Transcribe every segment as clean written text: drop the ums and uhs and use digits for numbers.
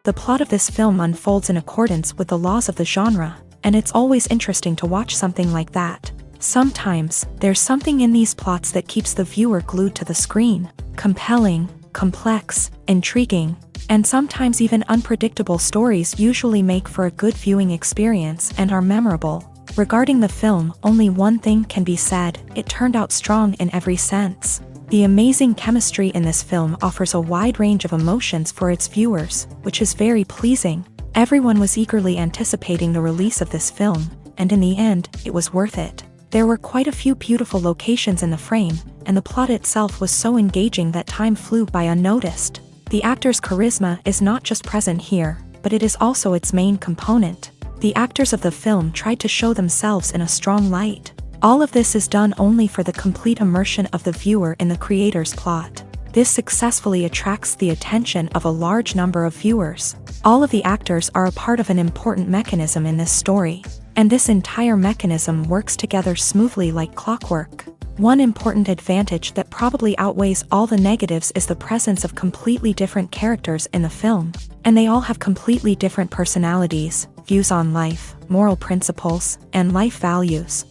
The plot of this film unfolds in accordance with the laws of the genre, and it's always interesting to watch something like that. Sometimes, there's something in these plots that keeps the viewer glued to the screen. Compelling, complex, intriguing, and sometimes even unpredictable stories usually make for a good viewing experience and are memorable. Regarding the film, only one thing can be said: it turned out strong in every sense. The amazing chemistry in this film offers a wide range of emotions for its viewers, which is very pleasing. Everyone was eagerly anticipating the release of this film, and in the end, it was worth it. There were quite a few beautiful locations in the frame, and the plot itself was so engaging that time flew by unnoticed. The actor's charisma is not just present here, but it is also its main component. The actors of the film tried to show themselves in a strong light. All of this is done only for the complete immersion of the viewer in the creator's plot. This successfully attracts the attention of a large number of viewers. All of the actors are a part of an important mechanism in this story, and this entire mechanism works together smoothly like clockwork. One important advantage that probably outweighs all the negatives is the presence of completely different characters in the film, and they all have completely different personalities, views on life, moral principles, and life values.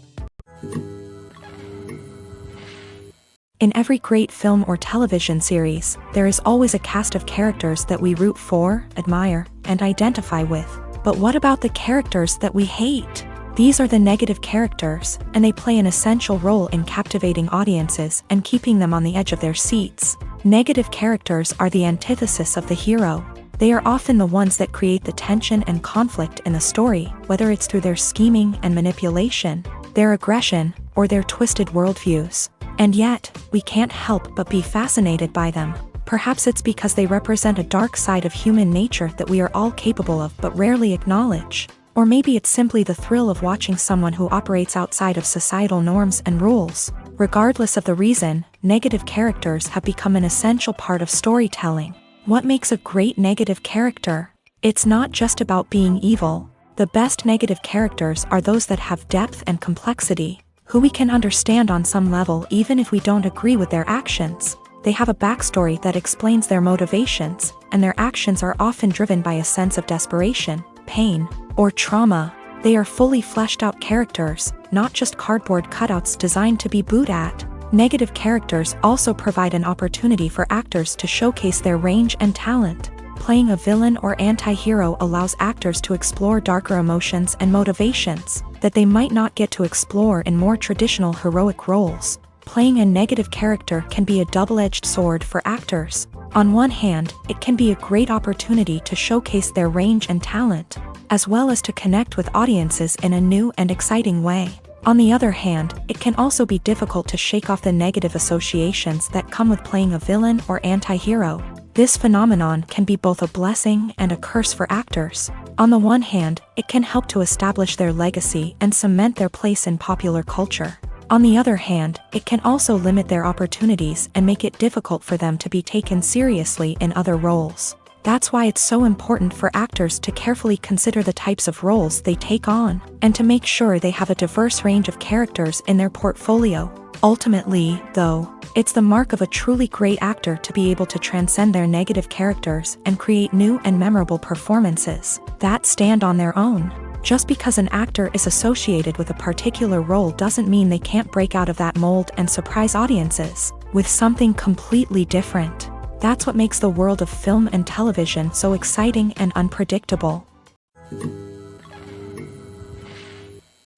In every great film or television series, there is always a cast of characters that we root for, admire, and identify with. But what about the characters that we hate? These are the negative characters, and they play an essential role in captivating audiences and keeping them on the edge of their seats. Negative characters are the antithesis of the hero. They are often the ones that create the tension and conflict in the story, whether it's through their scheming and manipulation, their aggression, or their twisted worldviews. And yet, we can't help but be fascinated by them. Perhaps it's because they represent a dark side of human nature that we are all capable of but rarely acknowledge. Or maybe it's simply the thrill of watching someone who operates outside of societal norms and rules. Regardless of the reason, negative characters have become an essential part of storytelling. What makes a great negative character? It's not just about being evil. The best negative characters are those that have depth and complexity, who we can understand on some level even if we don't agree with their actions. They have a backstory that explains their motivations, and their actions are often driven by a sense of desperation, pain, or trauma. They are fully fleshed out characters, not just cardboard cutouts designed to be booed at. Negative characters also provide an opportunity for actors to showcase their range and talent. Playing a villain or anti-hero allows actors to explore darker emotions and motivations that they might not get to explore in more traditional heroic roles. Playing a negative character can be a double-edged sword for actors. On one hand, it can be a great opportunity to showcase their range and talent, as well as to connect with audiences in a new and exciting way. On the other hand, it can also be difficult to shake off the negative associations that come with playing a villain or anti-hero. This phenomenon can be both a blessing and a curse for actors. On the one hand, it can help to establish their legacy and cement their place in popular culture. On the other hand, it can also limit their opportunities and make it difficult for them to be taken seriously in other roles. That's why it's so important for actors to carefully consider the types of roles they take on, and to make sure they have a diverse range of characters in their portfolio. Ultimately, though, it's the mark of a truly great actor to be able to transcend their negative characters and create new and memorable performances that stand on their own. Just because an actor is associated with a particular role doesn't mean they can't break out of that mold and surprise audiences with something completely different. That's what makes the world of film and television so exciting and unpredictable.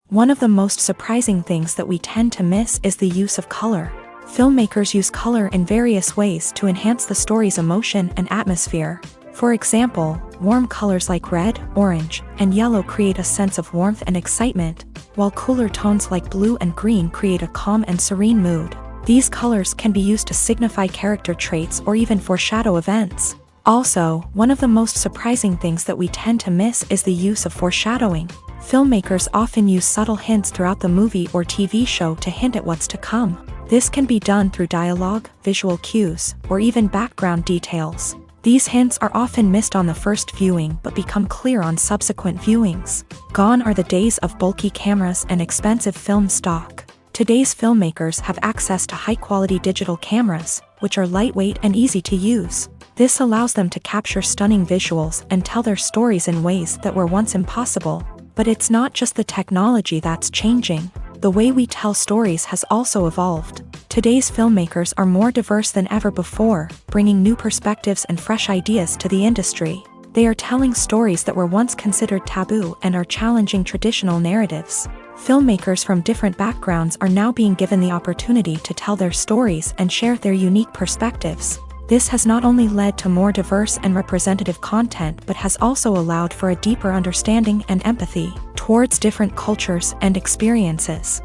One of the most surprising things that we tend to miss is the use of color. Filmmakers use color in various ways to enhance the story's emotion and atmosphere. For example, warm colors like red, orange, and yellow create a sense of warmth and excitement, while cooler tones like blue and green create a calm and serene mood. These colors can be used to signify character traits or even foreshadow events. Also, one of the most surprising things that we tend to miss is the use of foreshadowing. Filmmakers often use subtle hints throughout the movie or TV show to hint at what's to come. This can be done through dialogue, visual cues, or even background details. These hints are often missed on the first viewing but become clear on subsequent viewings. Gone are the days of bulky cameras and expensive film stock. Today's filmmakers have access to high-quality digital cameras, which are lightweight and easy to use. This allows them to capture stunning visuals and tell their stories in ways that were once impossible. But it's not just the technology that's changing. The way we tell stories has also evolved. Today's filmmakers are more diverse than ever before, bringing new perspectives and fresh ideas to the industry. They are telling stories that were once considered taboo and are challenging traditional narratives. Filmmakers from different backgrounds are now being given the opportunity to tell their stories and share their unique perspectives. This has not only led to more diverse and representative content but has also allowed for a deeper understanding and empathy towards different cultures and experiences.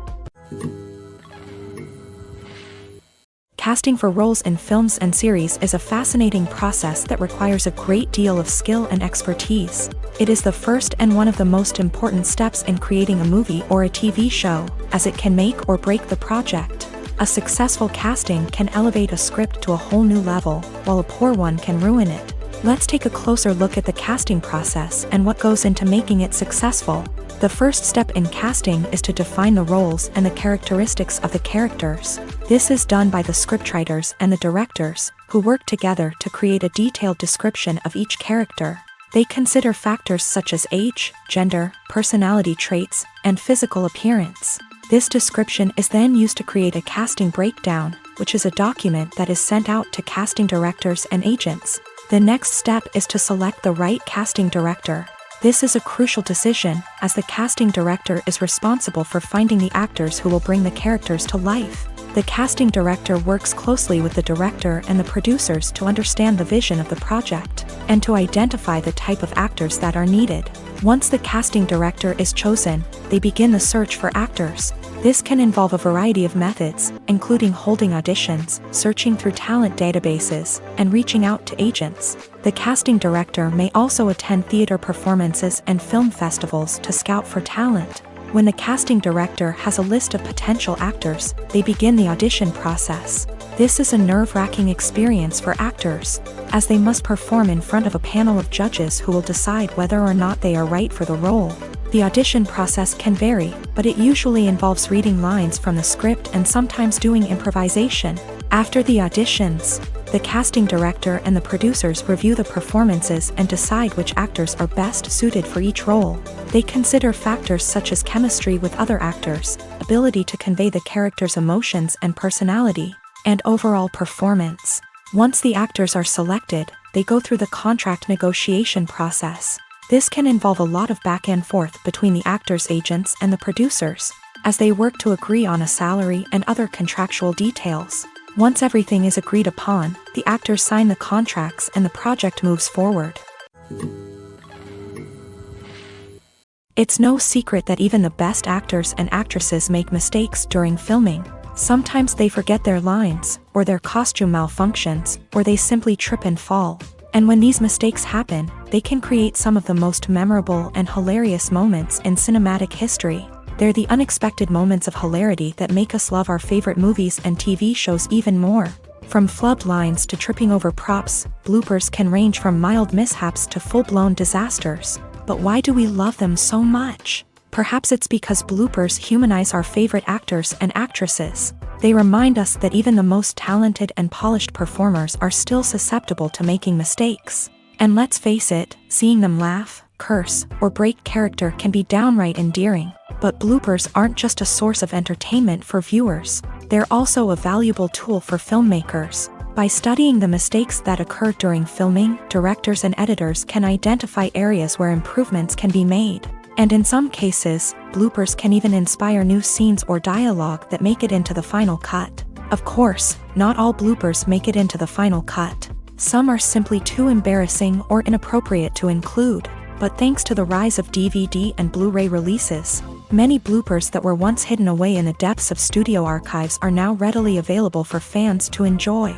Casting for roles in films and series is a fascinating process that requires a great deal of skill and expertise. It is the first and one of the most important steps in creating a movie or a TV show, as it can make or break the project. A successful casting can elevate a script to a whole new level, while a poor one can ruin it. Let's take a closer look at the casting process and what goes into making it successful. The first step in casting is to define the roles and the characteristics of the characters. This is done by the scriptwriters and the directors, who work together to create a detailed description of each character. They consider factors such as age, gender, personality traits, and physical appearance. This description is then used to create a casting breakdown, which is a document that is sent out to casting directors and agents. The next step is to select the right casting director. This is a crucial decision, as the casting director is responsible for finding the actors who will bring the characters to life. The casting director works closely with the director and the producers to understand the vision of the project, and to identify the type of actors that are needed. Once the casting director is chosen, they begin the search for actors. This can involve a variety of methods, including holding auditions, searching through talent databases, and reaching out to agents. The casting director may also attend theater performances and film festivals to scout for talent. When the casting director has a list of potential actors, they begin the audition process. This is a nerve-wracking experience for actors, as they must perform in front of a panel of judges who will decide whether or not they are right for the role. The audition process can vary, but it usually involves reading lines from the script and sometimes doing improvisation. After the auditions, the casting director and the producers review the performances and decide which actors are best suited for each role. They consider factors such as chemistry with other actors, ability to convey the character's emotions and personality, and overall performance. Once the actors are selected, they go through the contract negotiation process. This can involve a lot of back and forth between the actors' agents and the producers, as they work to agree on a salary and other contractual details. Once everything is agreed upon, the actors sign the contracts and the project moves forward. It's no secret that even the best actors and actresses make mistakes during filming. Sometimes they forget their lines, or their costume malfunctions, or they simply trip and fall. And when these mistakes happen, they can create some of the most memorable and hilarious moments in cinematic history. They're the unexpected moments of hilarity that make us love our favorite movies and TV shows even more. From flubbed lines to tripping over props, bloopers can range from mild mishaps to full-blown disasters. But why do we love them so much? Perhaps it's because bloopers humanize our favorite actors and actresses. They remind us that even the most talented and polished performers are still susceptible to making mistakes. And let's face it, seeing them laugh, curse, or break character can be downright endearing. But bloopers aren't just a source of entertainment for viewers. They're also a valuable tool for filmmakers. By studying the mistakes that occur during filming, directors and editors can identify areas where improvements can be made. And in some cases, bloopers can even inspire new scenes or dialogue that make it into the final cut. Of course, not all bloopers make it into the final cut. Some are simply too embarrassing or inappropriate to include. But thanks to the rise of DVD and Blu-ray releases, many bloopers that were once hidden away in the depths of studio archives are now readily available for fans to enjoy.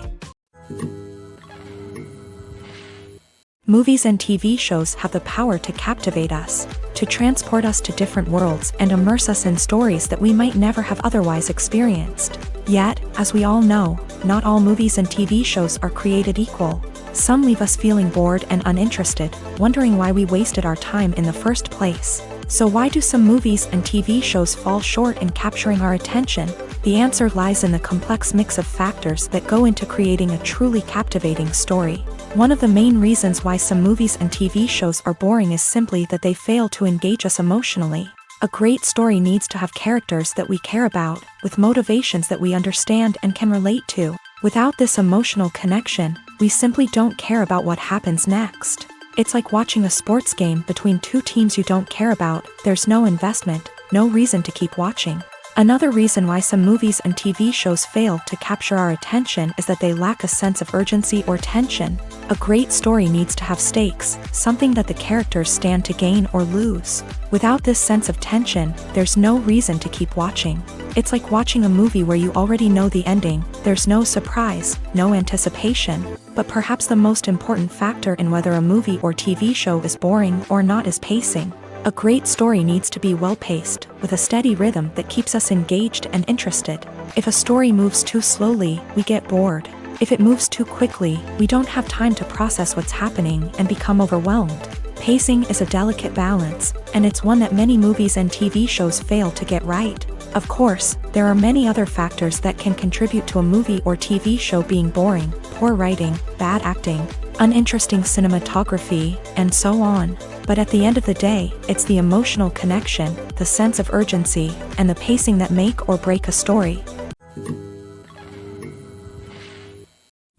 Movies and TV shows have the power to captivate us, to transport us to different worlds and immerse us in stories that we might never have otherwise experienced. Yet, as we all know, not all movies and TV shows are created equal. Some leave us feeling bored and uninterested, wondering why we wasted our time in the first place. So why do some movies and TV shows fall short in capturing our attention? The answer lies in the complex mix of factors that go into creating a truly captivating story. One of the main reasons why some movies and TV shows are boring is simply that they fail to engage us emotionally. A great story needs to have characters that we care about, with motivations that we understand and can relate to. Without this emotional connection, we simply don't care about what happens next. It's like watching a sports game between two teams you don't care about. There's no investment, no reason to keep watching. Another reason why some movies and TV shows fail to capture our attention is that they lack a sense of urgency or tension. A great story needs to have stakes, something that the characters stand to gain or lose. Without this sense of tension, there's no reason to keep watching. It's like watching a movie where you already know the ending. There's no surprise, no anticipation. But perhaps the most important factor in whether a movie or TV show is boring or not is pacing. A great story needs to be well-paced, with a steady rhythm that keeps us engaged and interested. If a story moves too slowly, we get bored. If it moves too quickly, we don't have time to process what's happening and become overwhelmed. Pacing is a delicate balance, and it's one that many movies and TV shows fail to get right. Of course, there are many other factors that can contribute to a movie or TV show being boring: poor writing, bad acting, uninteresting cinematography, and so on. But at the end of the day, it's the emotional connection, the sense of urgency, and the pacing that make or break a story.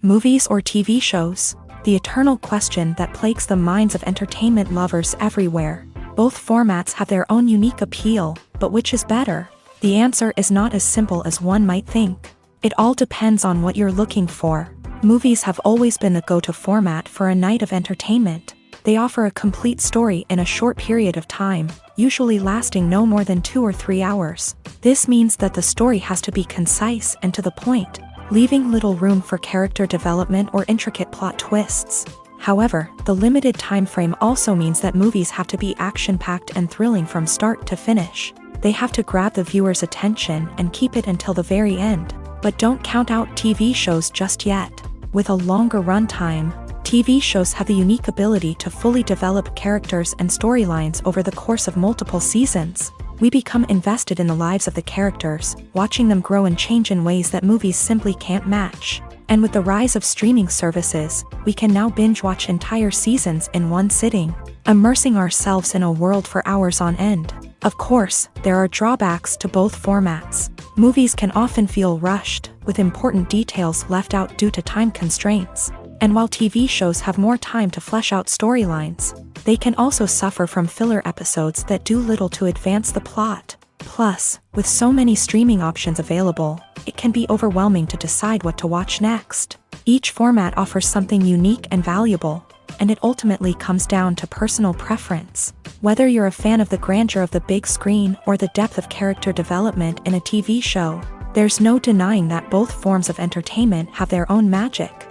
Movies or TV shows? The eternal question that plagues the minds of entertainment lovers everywhere. Both formats have their own unique appeal, but which is better? The answer is not as simple as one might think. It all depends on what you're looking for. Movies have always been the go-to format for a night of entertainment. They offer a complete story in a short period of time, usually lasting no more than 2 or 3 hours. This means that the story has to be concise and to the point, leaving little room for character development or intricate plot twists. However, the limited time frame also means that movies have to be action-packed and thrilling from start to finish. They have to grab the viewer's attention and keep it until the very end. But don't count out TV shows just yet. With a longer runtime, TV shows have the unique ability to fully develop characters and storylines over the course of multiple seasons. We become invested in the lives of the characters, watching them grow and change in ways that movies simply can't match. And with the rise of streaming services, we can now binge-watch entire seasons in one sitting, immersing ourselves in a world for hours on end. Of course, there are drawbacks to both formats. Movies can often feel rushed, with important details left out due to time constraints. And while TV shows have more time to flesh out storylines, they can also suffer from filler episodes that do little to advance the plot. Plus, with so many streaming options available, it can be overwhelming to decide what to watch next. Each format offers something unique and valuable, and it ultimately comes down to personal preference. Whether you're a fan of the grandeur of the big screen or the depth of character development in a TV show, there's no denying that both forms of entertainment have their own magic.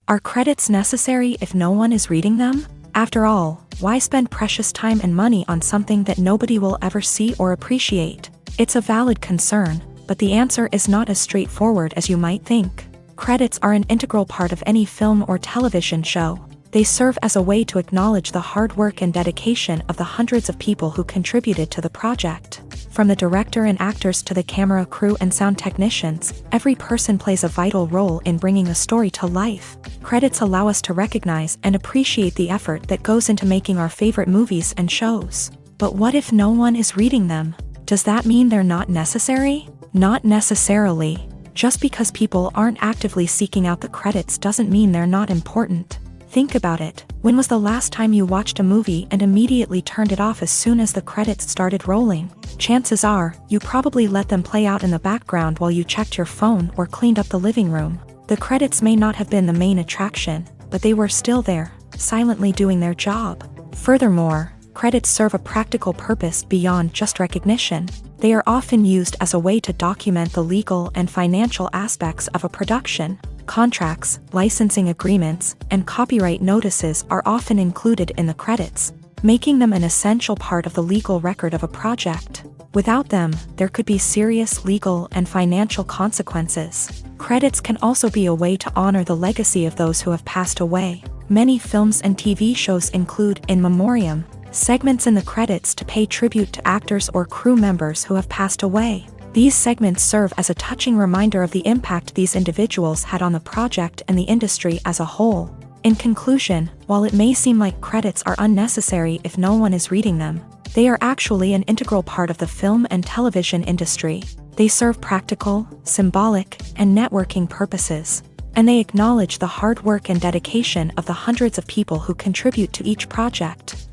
Are credits necessary if no one is reading them? After all, why spend precious time and money on something that nobody will ever see or appreciate? It's a valid concern, but the answer is not as straightforward as you might think. Credits are an integral part of any film or television show. They serve as a way to acknowledge the hard work and dedication of the hundreds of people who contributed to the project. From the director and actors to the camera crew and sound technicians, every person plays a vital role in bringing a story to life. Credits allow us to recognize and appreciate the effort that goes into making our favorite movies and shows. But what if no one is reading them? Does that mean they're not necessary? Not necessarily. Just because people aren't actively seeking out the credits doesn't mean they're not important. Think about it. When was the last time you watched a movie and immediately turned it off as soon as the credits started rolling? Chances are, you probably let them play out in the background while you checked your phone or cleaned up the living room. The credits may not have been the main attraction, but they were still there, silently doing their job. Furthermore, credits serve a practical purpose beyond just recognition. They are often used as a way to document the legal and financial aspects of a production. Contracts, licensing agreements, and copyright notices are often included in the credits, making them an essential part of the legal record of a project. Without them, there could be serious legal and financial consequences. Credits can also be a way to honor the legacy of those who have passed away. Many films and TV shows include in memoriam segments in the credits to pay tribute to actors or crew members who have passed away. These segments serve as a touching reminder of the impact these individuals had on the project and the industry as a whole. In conclusion, while it may seem like credits are unnecessary if no one is reading them, they are actually an integral part of the film and television industry. They serve practical, symbolic, and networking purposes, and they acknowledge the hard work and dedication of the hundreds of people who contribute to each project.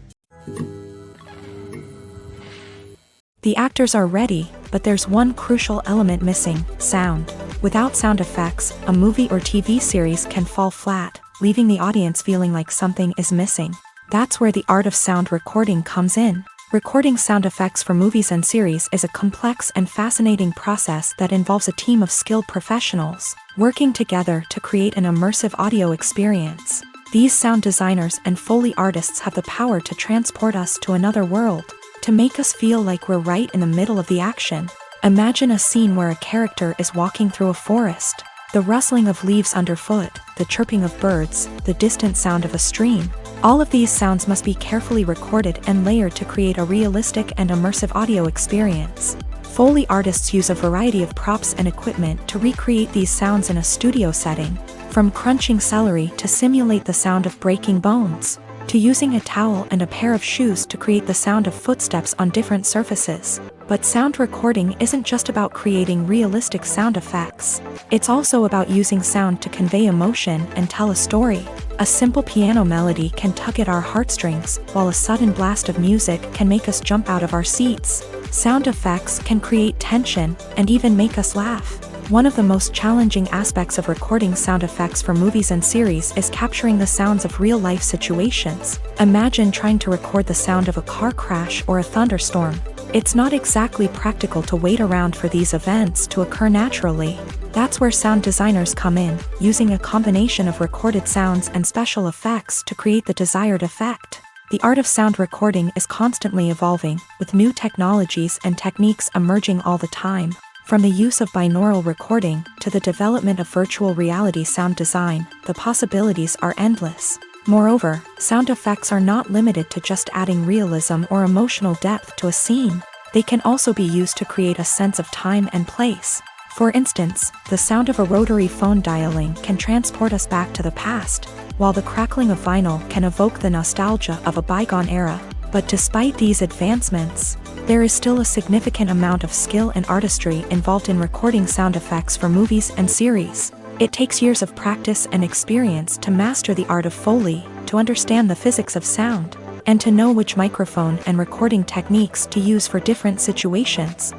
The actors are ready, but there's one crucial element missing: sound. Without sound effects, a movie or TV series can fall flat, leaving the audience feeling like something is missing. That's where the art of sound recording comes in. Recording sound effects for movies and series is a complex and fascinating process that involves a team of skilled professionals working together to create an immersive audio experience. These sound designers and Foley artists have the power to transport us to another world, to make us feel like we're right in the middle of the action. Imagine a scene where a character is walking through a forest. The rustling of leaves underfoot, the chirping of birds, the distant sound of a stream. All of these sounds must be carefully recorded and layered to create a realistic and immersive audio experience. Foley artists use a variety of props and equipment to recreate these sounds in a studio setting, from crunching celery to simulate the sound of breaking bones, to using a towel and a pair of shoes to create the sound of footsteps on different surfaces. But sound recording isn't just about creating realistic sound effects. It's also about using sound to convey emotion and tell a story. A simple piano melody can tug at our heartstrings, while a sudden blast of music can make us jump out of our seats. Sound effects can create tension and even make us laugh. One of the most challenging aspects of recording sound effects for movies and series is capturing the sounds of real-life situations. Imagine trying to record the sound of a car crash or a thunderstorm. It's not exactly practical to wait around for these events to occur naturally. That's where sound designers come in, using a combination of recorded sounds and special effects to create the desired effect. The art of sound recording is constantly evolving, with new technologies and techniques emerging all the time. From the use of binaural recording to the development of virtual reality sound design, the possibilities are endless. Moreover, sound effects are not limited to just adding realism or emotional depth to a scene. They can also be used to create a sense of time and place. For instance, the sound of a rotary phone dialing can transport us back to the past, while the crackling of vinyl can evoke the nostalgia of a bygone era. But despite these advancements, there is still a significant amount of skill and artistry involved in recording sound effects for movies and series. It takes years of practice and experience to master the art of Foley, to understand the physics of sound, and to know which microphone and recording techniques to use for different situations.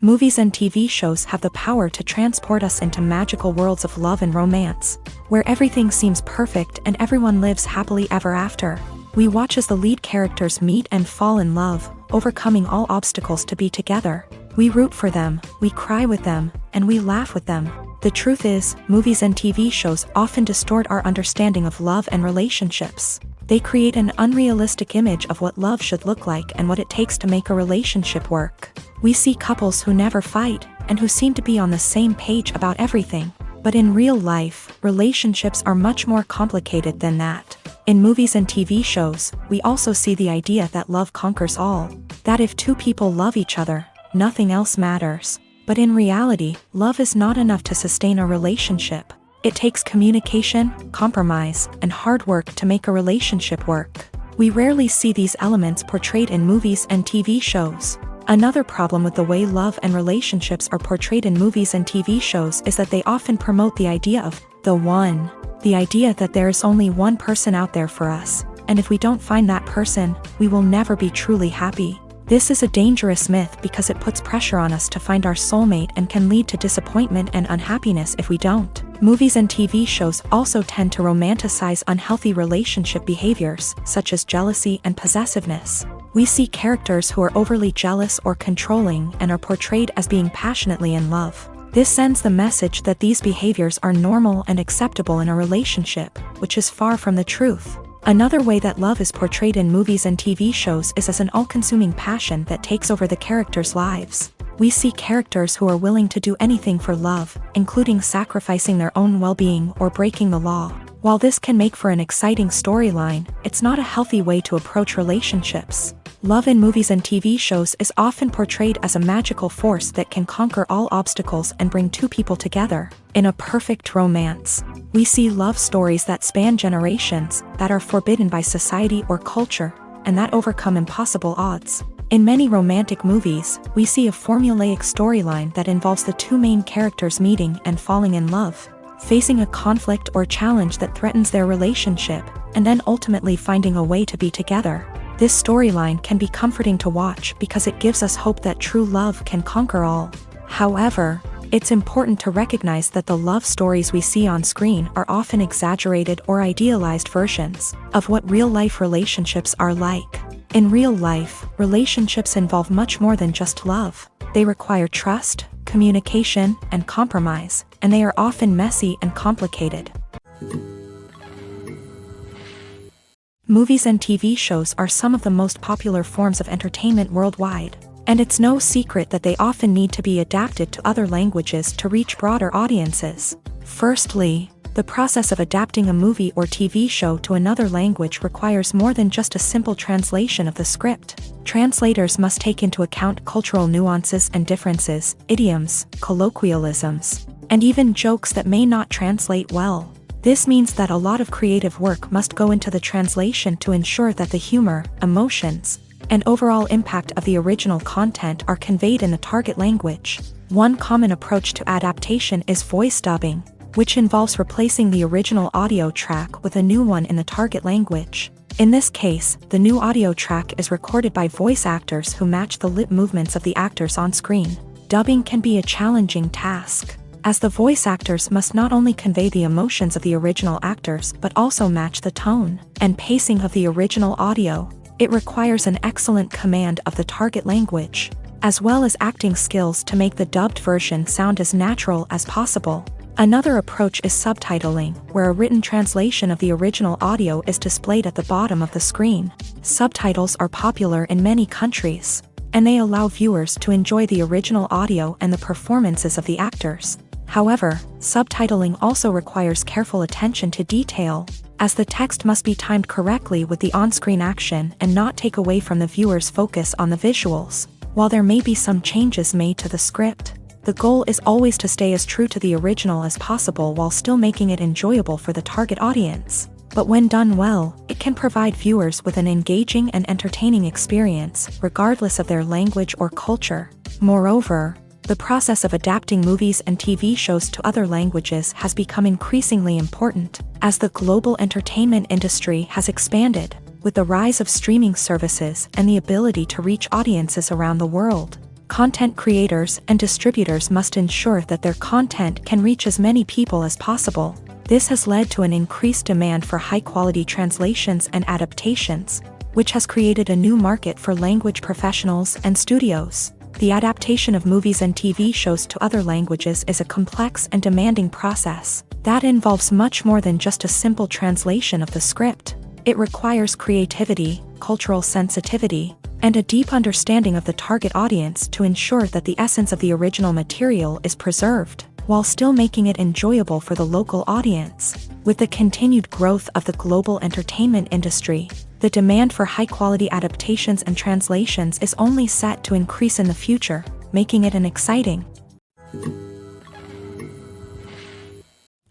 Movies and TV shows have the power to transport us into magical worlds of love and romance, where everything seems perfect and everyone lives happily ever after. We watch as the lead characters meet and fall in love, overcoming all obstacles to be together. We root for them, we cry with them, and we laugh with them. The truth is, movies and TV shows often distort our understanding of love and relationships. They create an unrealistic image of what love should look like and what it takes to make a relationship work. We see couples who never fight, and who seem to be on the same page about everything. But in real life, relationships are much more complicated than that. In movies and TV shows, we also see the idea that love conquers all. That if two people love each other, nothing else matters. But in reality, love is not enough to sustain a relationship. It takes communication, compromise, and hard work to make a relationship work. We rarely see these elements portrayed in movies and TV shows. Another problem with the way love and relationships are portrayed in movies and TV shows is that they often promote the idea of the one. The idea that there is only one person out there for us, and if we don't find that person, we will never be truly happy. This is a dangerous myth because it puts pressure on us to find our soulmate and can lead to disappointment and unhappiness if we don't. Movies and TV shows also tend to romanticize unhealthy relationship behaviors, such as jealousy and possessiveness. We see characters who are overly jealous or controlling and are portrayed as being passionately in love. This sends the message that these behaviors are normal and acceptable in a relationship, which is far from the truth. Another way that love is portrayed in movies and TV shows is as an all-consuming passion that takes over the characters' lives. We see characters who are willing to do anything for love, including sacrificing their own well-being or breaking the law. While this can make for an exciting storyline, it's not a healthy way to approach relationships. Love in movies and TV shows is often portrayed as a magical force that can conquer all obstacles and bring two people together. In a perfect romance, we see love stories that span generations, that are forbidden by society or culture, and that overcome impossible odds. In many romantic movies, we see a formulaic storyline that involves the two main characters meeting and falling in love, facing a conflict or challenge that threatens their relationship, and then ultimately finding a way to be together. This storyline can be comforting to watch because it gives us hope that true love can conquer all. However, it's important to recognize that the love stories we see on screen are often exaggerated or idealized versions of what real-life relationships are like. In real life, relationships involve much more than just love. They require trust, communication, and compromise, and they are often messy and complicated. Movies and TV shows are some of the most popular forms of entertainment worldwide, and it's no secret that they often need to be adapted to other languages to reach broader audiences. Firstly, the process of adapting a movie or TV show to another language requires more than just a simple translation of the script. Translators must take into account cultural nuances and differences, idioms, colloquialisms, and even jokes that may not translate well. This means that a lot of creative work must go into the translation to ensure that the humor, emotions, and overall impact of the original content are conveyed in the target language. One common approach to adaptation is voice dubbing, which involves replacing the original audio track with a new one in the target language. In this case, the new audio track is recorded by voice actors who match the lip movements of the actors on screen. Dubbing can be a challenging task, as the voice actors must not only convey the emotions of the original actors but also match the tone and pacing of the original audio. It requires an excellent command of the target language, as well as acting skills to make the dubbed version sound as natural as possible. Another approach is subtitling, where a written translation of the original audio is displayed at the bottom of the screen. Subtitles are popular in many countries, and they allow viewers to enjoy the original audio and the performances of the actors. However, subtitling also requires careful attention to detail, as the text must be timed correctly with the on-screen action and not take away from the viewer's focus on the visuals. While there may be some changes made to the script, the goal is always to stay as true to the original as possible while still making it enjoyable for the target audience. But when done well, it can provide viewers with an engaging and entertaining experience, regardless of their language or culture. Moreover, the process of adapting movies and TV shows to other languages has become increasingly important, as the global entertainment industry has expanded, with the rise of streaming services and the ability to reach audiences around the world. Content creators and distributors must ensure that their content can reach as many people as possible. This has led to an increased demand for high-quality translations and adaptations, which has created a new market for language professionals and studios. The adaptation of movies and TV shows to other languages is a complex and demanding process that involves much more than just a simple translation of the script. It requires creativity, cultural sensitivity, and a deep understanding of the target audience to ensure that the essence of the original material is preserved, while still making it enjoyable for the local audience. With the continued growth of the global entertainment industry, the demand for high-quality adaptations and translations is only set to increase in the future, making it an exciting.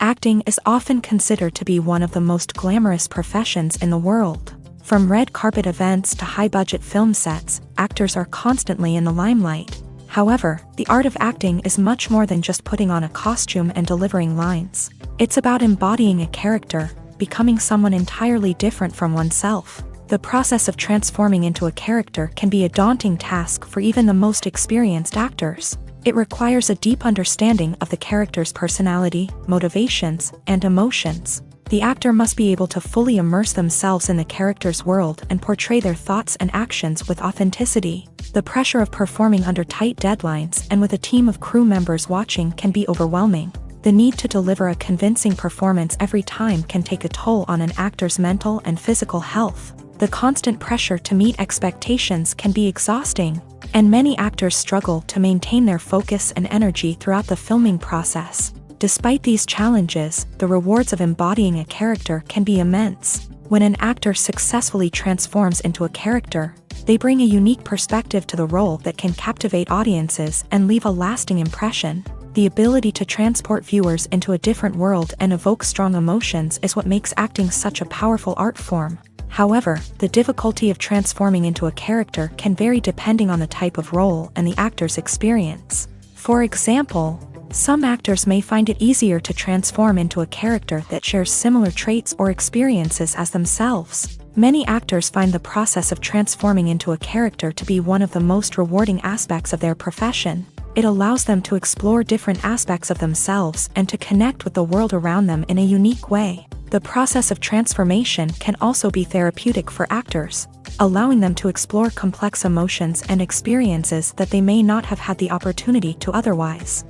Acting is often considered to be one of the most glamorous professions in the world. From red carpet events to high-budget film sets, actors are constantly in the limelight. However, the art of acting is much more than just putting on a costume and delivering lines. It's about embodying a character, becoming someone entirely different from oneself. The process of transforming into a character can be a daunting task for even the most experienced actors. It requires a deep understanding of the character's personality, motivations, and emotions. The actor must be able to fully immerse themselves in the character's world and portray their thoughts and actions with authenticity. The pressure of performing under tight deadlines and with a team of crew members watching can be overwhelming. The need to deliver a convincing performance every time can take a toll on an actor's mental and physical health. The constant pressure to meet expectations can be exhausting, and many actors struggle to maintain their focus and energy throughout the filming process. Despite these challenges, the rewards of embodying a character can be immense. When an actor successfully transforms into a character, they bring a unique perspective to the role that can captivate audiences and leave a lasting impression. The ability to transport viewers into a different world and evoke strong emotions is what makes acting such a powerful art form. However, the difficulty of transforming into a character can vary depending on the type of role and the actor's experience. For example, some actors may find it easier to transform into a character that shares similar traits or experiences as themselves. Many actors find the process of transforming into a character to be one of the most rewarding aspects of their profession. It allows them to explore different aspects of themselves and to connect with the world around them in a unique way. The process of transformation can also be therapeutic for actors, allowing them to explore complex emotions and experiences that they may not have had the opportunity to otherwise.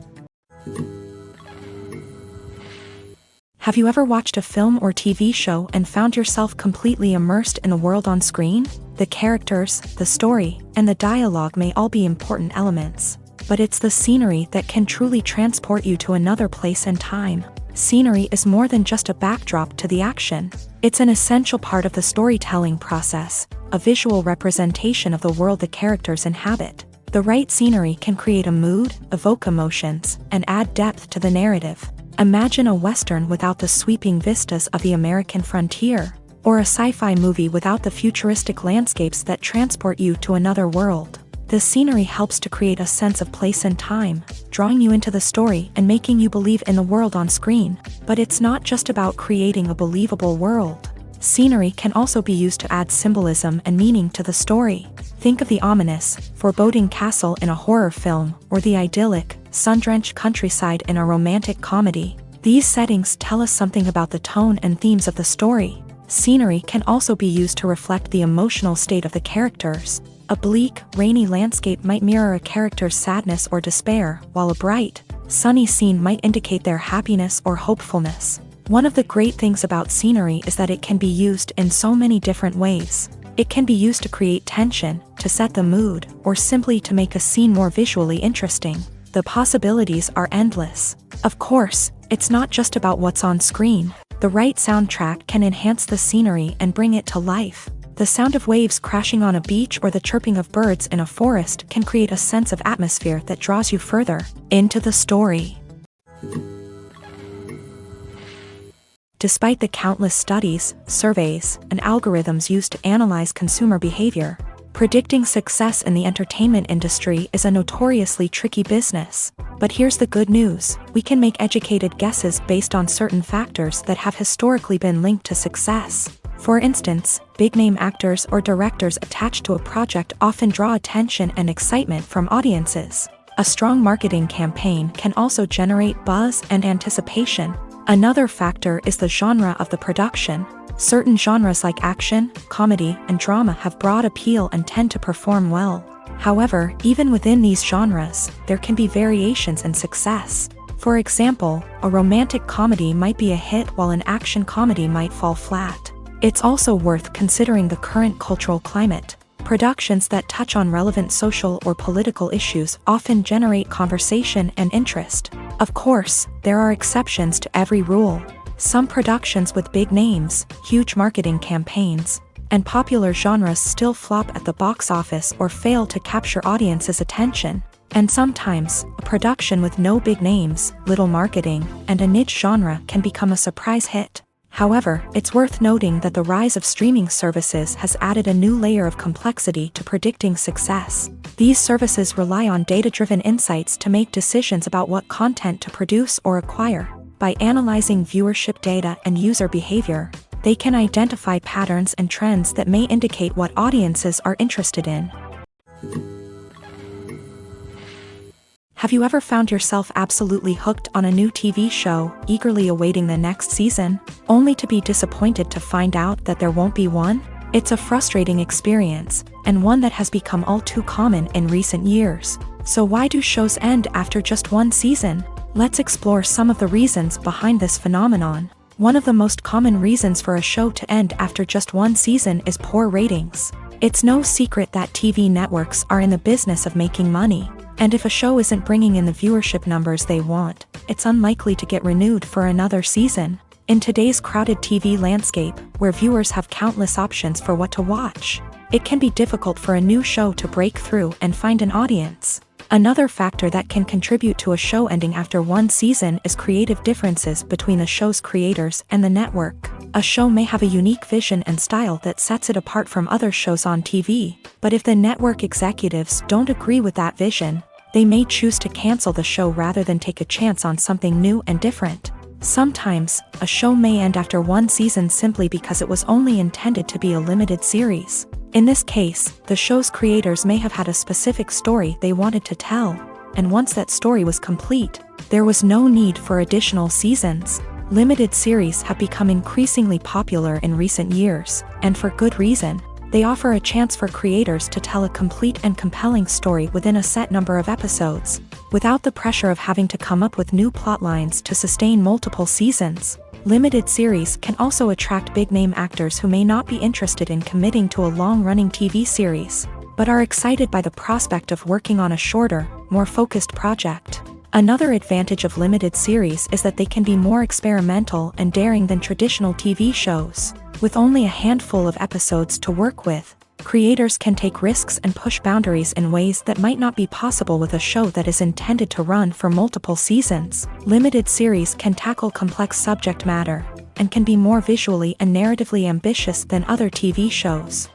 Have you ever watched a film or TV show and found yourself completely immersed in the world on screen? The characters, the story, and the dialogue may all be important elements, but it's the scenery that can truly transport you to another place and time. Scenery is more than just a backdrop to the action. It's an essential part of the storytelling process, a visual representation of the world the characters inhabit. The right scenery can create a mood, evoke emotions, and add depth to the narrative. Imagine a Western without the sweeping vistas of the American frontier, or a sci-fi movie without the futuristic landscapes that transport you to another world. The scenery helps to create a sense of place and time, drawing you into the story and making you believe in the world on screen. But it's not just about creating a believable world. Scenery can also be used to add symbolism and meaning to the story. Think of the ominous, foreboding castle in a horror film, or the idyllic, sun-drenched countryside in a romantic comedy. These settings tell us something about the tone and themes of the story. Scenery can also be used to reflect the emotional state of the characters. A bleak, rainy landscape might mirror a character's sadness or despair, while a bright, sunny scene might indicate their happiness or hopefulness. One of the great things about scenery is that it can be used in so many different ways. It can be used to create tension, to set the mood, or simply to make a scene more visually interesting. The possibilities are endless. Of course, it's not just about what's on screen. The right soundtrack can enhance the scenery and bring it to life. The sound of waves crashing on a beach or the chirping of birds in a forest can create a sense of atmosphere that draws you further into the story. Despite the countless studies, surveys, and algorithms used to analyze consumer behavior, predicting success in the entertainment industry is a notoriously tricky business. But here's the good news: we can make educated guesses based on certain factors that have historically been linked to success. For instance, big-name actors or directors attached to a project often draw attention and excitement from audiences. A strong marketing campaign can also generate buzz and anticipation. Another factor is the genre of the production. Certain genres like action, comedy, and drama have broad appeal and tend to perform well. However, even within these genres, there can be variations in success. For example, a romantic comedy might be a hit while an action comedy might fall flat. It's also worth considering the current cultural climate. Productions that touch on relevant social or political issues often generate conversation and interest. Of course, there are exceptions to every rule. Some productions with big names, huge marketing campaigns, and popular genres still flop at the box office or fail to capture audiences' attention. And sometimes, a production with no big names, little marketing, and a niche genre can become a surprise hit. However, it's worth noting that the rise of streaming services has added a new layer of complexity to predicting success. These services rely on data-driven insights to make decisions about what content to produce or acquire. By analyzing viewership data and user behavior, they can identify patterns and trends that may indicate what audiences are interested in. Have you ever found yourself absolutely hooked on a new TV show, eagerly awaiting the next season, only to be disappointed to find out that there won't be one? It's a frustrating experience, and one that has become all too common in recent years. So why do shows end after just one season? Let's explore some of the reasons behind this phenomenon. One of the most common reasons for a show to end after just one season is poor ratings. It's no secret that TV networks are in the business of making money. And if a show isn't bringing in the viewership numbers they want, it's unlikely to get renewed for another season. In today's crowded TV landscape, where viewers have countless options for what to watch, it can be difficult for a new show to break through and find an audience. Another factor that can contribute to a show ending after one season is creative differences between the show's creators and the network. A show may have a unique vision and style that sets it apart from other shows on TV, but if the network executives don't agree with that vision, they may choose to cancel the show rather than take a chance on something new and different. Sometimes, a show may end after one season simply because it was only intended to be a limited series. In this case, the show's creators may have had a specific story they wanted to tell, and once that story was complete, there was no need for additional seasons. Limited series have become increasingly popular in recent years, and for good reason. They offer a chance for creators to tell a complete and compelling story within a set number of episodes, without the pressure of having to come up with new plotlines to sustain multiple seasons. Limited series can also attract big-name actors who may not be interested in committing to a long-running TV series, but are excited by the prospect of working on a shorter, more focused project. Another advantage of limited series is that they can be more experimental and daring than traditional TV shows. With only a handful of episodes to work with, creators can take risks and push boundaries in ways that might not be possible with a show that is intended to run for multiple seasons. Limited series can tackle complex subject matter, and can be more visually and narratively ambitious than other TV shows.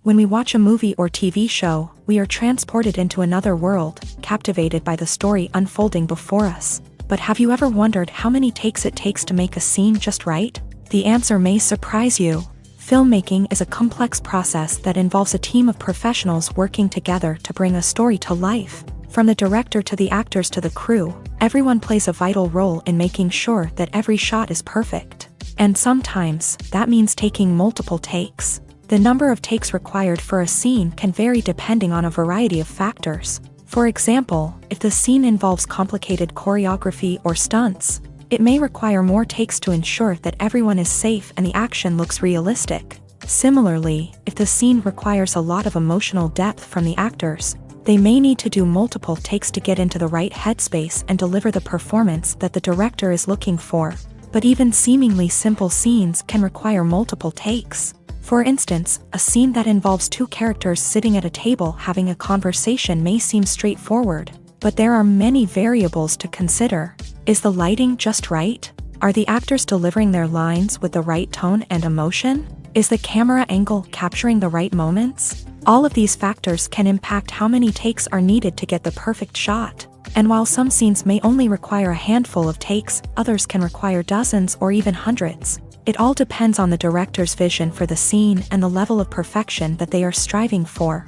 When we watch a movie or TV show, we are transported into another world, captivated by the story unfolding before us. But have you ever wondered how many takes it takes to make a scene just right? The answer may surprise you. Filmmaking is a complex process that involves a team of professionals working together to bring a story to life. From the director to the actors to the crew, everyone plays a vital role in making sure that every shot is perfect. And sometimes, that means taking multiple takes. The number of takes required for a scene can vary depending on a variety of factors. For example, if the scene involves complicated choreography or stunts, it may require more takes to ensure that everyone is safe and the action looks realistic. Similarly, if the scene requires a lot of emotional depth from the actors, they may need to do multiple takes to get into the right headspace and deliver the performance that the director is looking for. But even seemingly simple scenes can require multiple takes. For instance, a scene that involves two characters sitting at a table having a conversation may seem straightforward, but there are many variables to consider. Is the lighting just right? Are the actors delivering their lines with the right tone and emotion? Is the camera angle capturing the right moments? All of these factors can impact how many takes are needed to get the perfect shot. And while some scenes may only require a handful of takes, others can require dozens or even hundreds. It all depends on the director's vision for the scene and the level of perfection that they are striving for.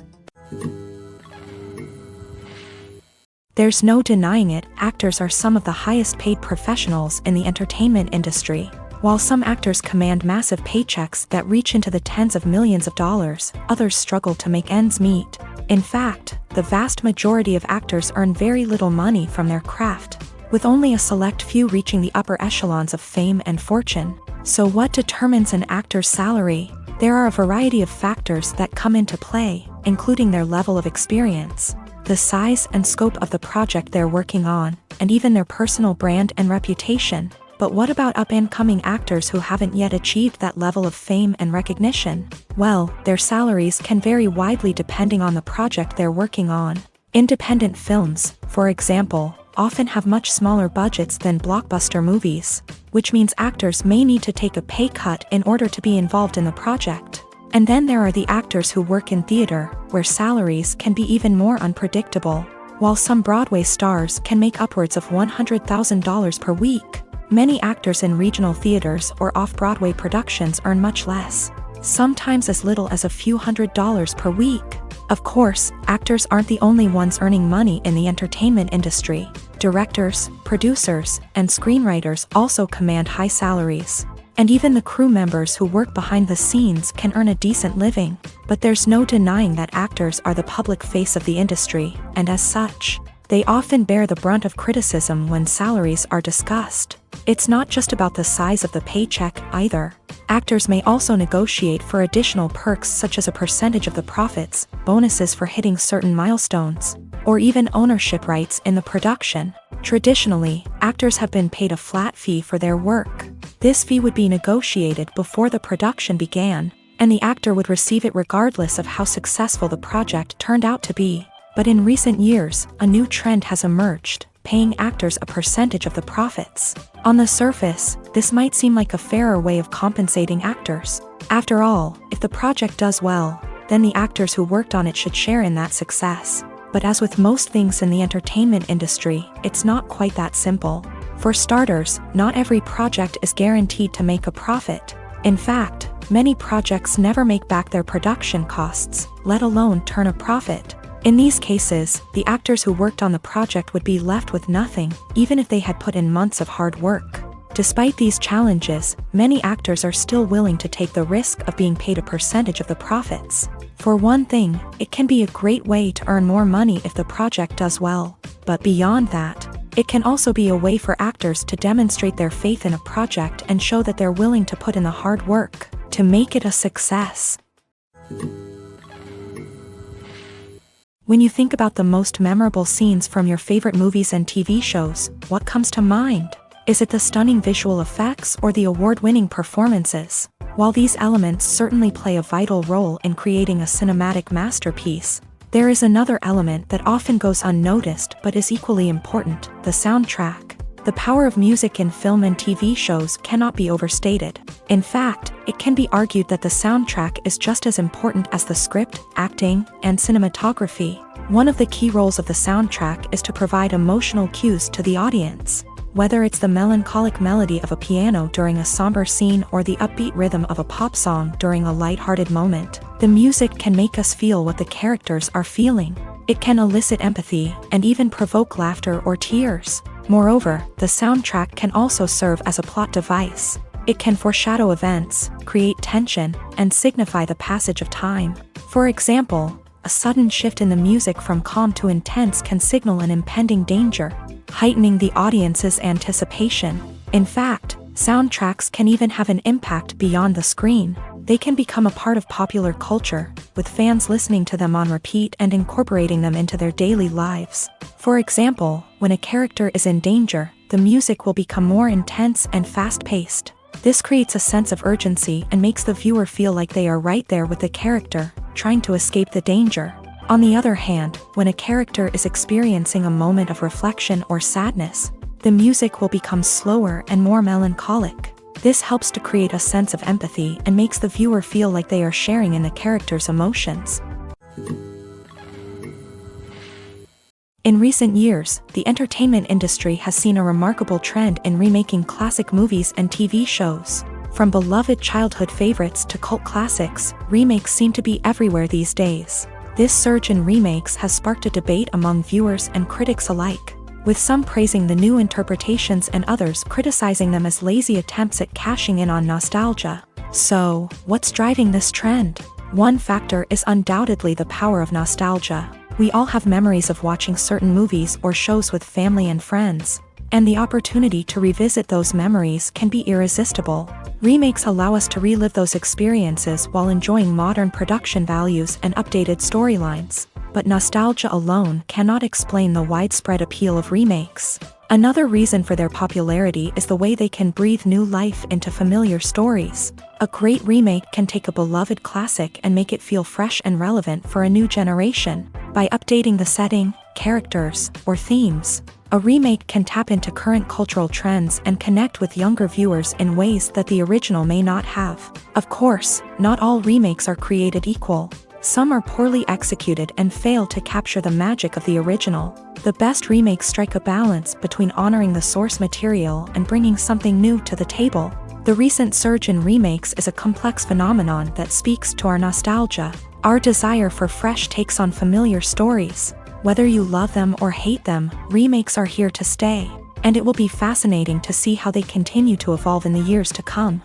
There's no denying it, actors are some of the highest paid professionals in the entertainment industry. While some actors command massive paychecks that reach into the tens of millions of dollars, others struggle to make ends meet. In fact, the vast majority of actors earn very little money from their craft, with only a select few reaching the upper echelons of fame and fortune. So what determines an actor's salary? There are a variety of factors that come into play, including their level of experience, the size and scope of the project they're working on, and even their personal brand and reputation. But what about up-and-coming actors who haven't yet achieved that level of fame and recognition? Well, their salaries can vary widely depending on the project they're working on. Independent films, for example, often have much smaller budgets than blockbuster movies, which means actors may need to take a pay cut in order to be involved in the project. And then there are the actors who work in theater, where salaries can be even more unpredictable. While some Broadway stars can make upwards of $100,000 per week, many actors in regional theaters or off-Broadway productions earn much less, sometimes as little as a few $100s per week. Of course, actors aren't the only ones earning money in the entertainment industry. Directors, producers, and screenwriters also command high salaries. And even the crew members who work behind the scenes can earn a decent living. But there's no denying that actors are the public face of the industry, and as such, They often bear the brunt of criticism when salaries are discussed. It's not just about the size of the paycheck either. Actors may also negotiate for additional perks such as a percentage of the profits, bonuses for hitting certain milestones, or even ownership rights in the production. Traditionally, actors have been paid a flat fee for their work. This fee would be negotiated before the production began, and the actor would receive it regardless of how successful the project turned out to be. But in recent years, a new trend has emerged, paying actors a percentage of the profits. On the surface, this might seem like a fairer way of compensating actors. After all, if the project does well, then the actors who worked on it should share in that success. But as with most things in the entertainment industry, it's not quite that simple. For starters, not every project is guaranteed to make a profit. In fact, many projects never make back their production costs, let alone turn a profit. In these cases, the actors who worked on the project would be left with nothing, even if they had put in months of hard work. Despite these challenges, many actors are still willing to take the risk of being paid a percentage of the profits. For one thing, it can be a great way to earn more money if the project does well. But beyond that, it can also be a way for actors to demonstrate their faith in a project and show that they're willing to put in the hard work to make it a success. When you think about the most memorable scenes from your favorite movies and TV shows, what comes to mind? Is it the stunning visual effects or the award-winning performances? While these elements certainly play a vital role in creating a cinematic masterpiece, there is another element that often goes unnoticed but is equally important: the soundtrack. The power of music in film and TV shows cannot be overstated. In fact, it can be argued that the soundtrack is just as important as the script, acting, and cinematography. One of the key roles of the soundtrack is to provide emotional cues to the audience. Whether it's the melancholic melody of a piano during a somber scene or the upbeat rhythm of a pop song during a lighthearted moment, the music can make us feel what the characters are feeling. It can elicit empathy and even provoke laughter or tears. Moreover, the soundtrack can also serve as a plot device. It can foreshadow events, create tension, and signify the passage of time. For example, a sudden shift in the music from calm to intense can signal an impending danger, heightening the audience's anticipation. In fact, soundtracks can even have an impact beyond the screen. They can become a part of popular culture, with fans listening to them on repeat and incorporating them into their daily lives. For example, when a character is in danger, the music will become more intense and fast-paced. This creates a sense of urgency and makes the viewer feel like they are right there with the character, trying to escape the danger. On the other hand, when a character is experiencing a moment of reflection or sadness, the music will become slower and more melancholic. This helps to create a sense of empathy and makes the viewer feel like they are sharing in the character's emotions. In recent years, the entertainment industry has seen a remarkable trend in remaking classic movies and TV shows. From beloved childhood favorites to cult classics, remakes seem to be everywhere these days. This surge in remakes has sparked a debate among viewers and critics alike, with some praising the new interpretations and others criticizing them as lazy attempts at cashing in on nostalgia. So, what's driving this trend? One factor is undoubtedly the power of nostalgia. We all have memories of watching certain movies or shows with family and friends, and the opportunity to revisit those memories can be irresistible. Remakes allow us to relive those experiences while enjoying modern production values and updated storylines. But nostalgia alone cannot explain the widespread appeal of remakes. Another reason for their popularity is the way they can breathe new life into familiar stories. A great remake can take a beloved classic and make it feel fresh and relevant for a new generation. By updating the setting, characters, or themes, a remake can tap into current cultural trends and connect with younger viewers in ways that the original may not have. Of course, not all remakes are created equal. Some are poorly executed and fail to capture the magic of the original. The best remakes strike a balance between honoring the source material and bringing something new to the table. The recent surge in remakes is a complex phenomenon that speaks to our nostalgia, our desire for fresh takes on familiar stories. Whether you love them or hate them, remakes are here to stay, and it will be fascinating to see how they continue to evolve in the years to come.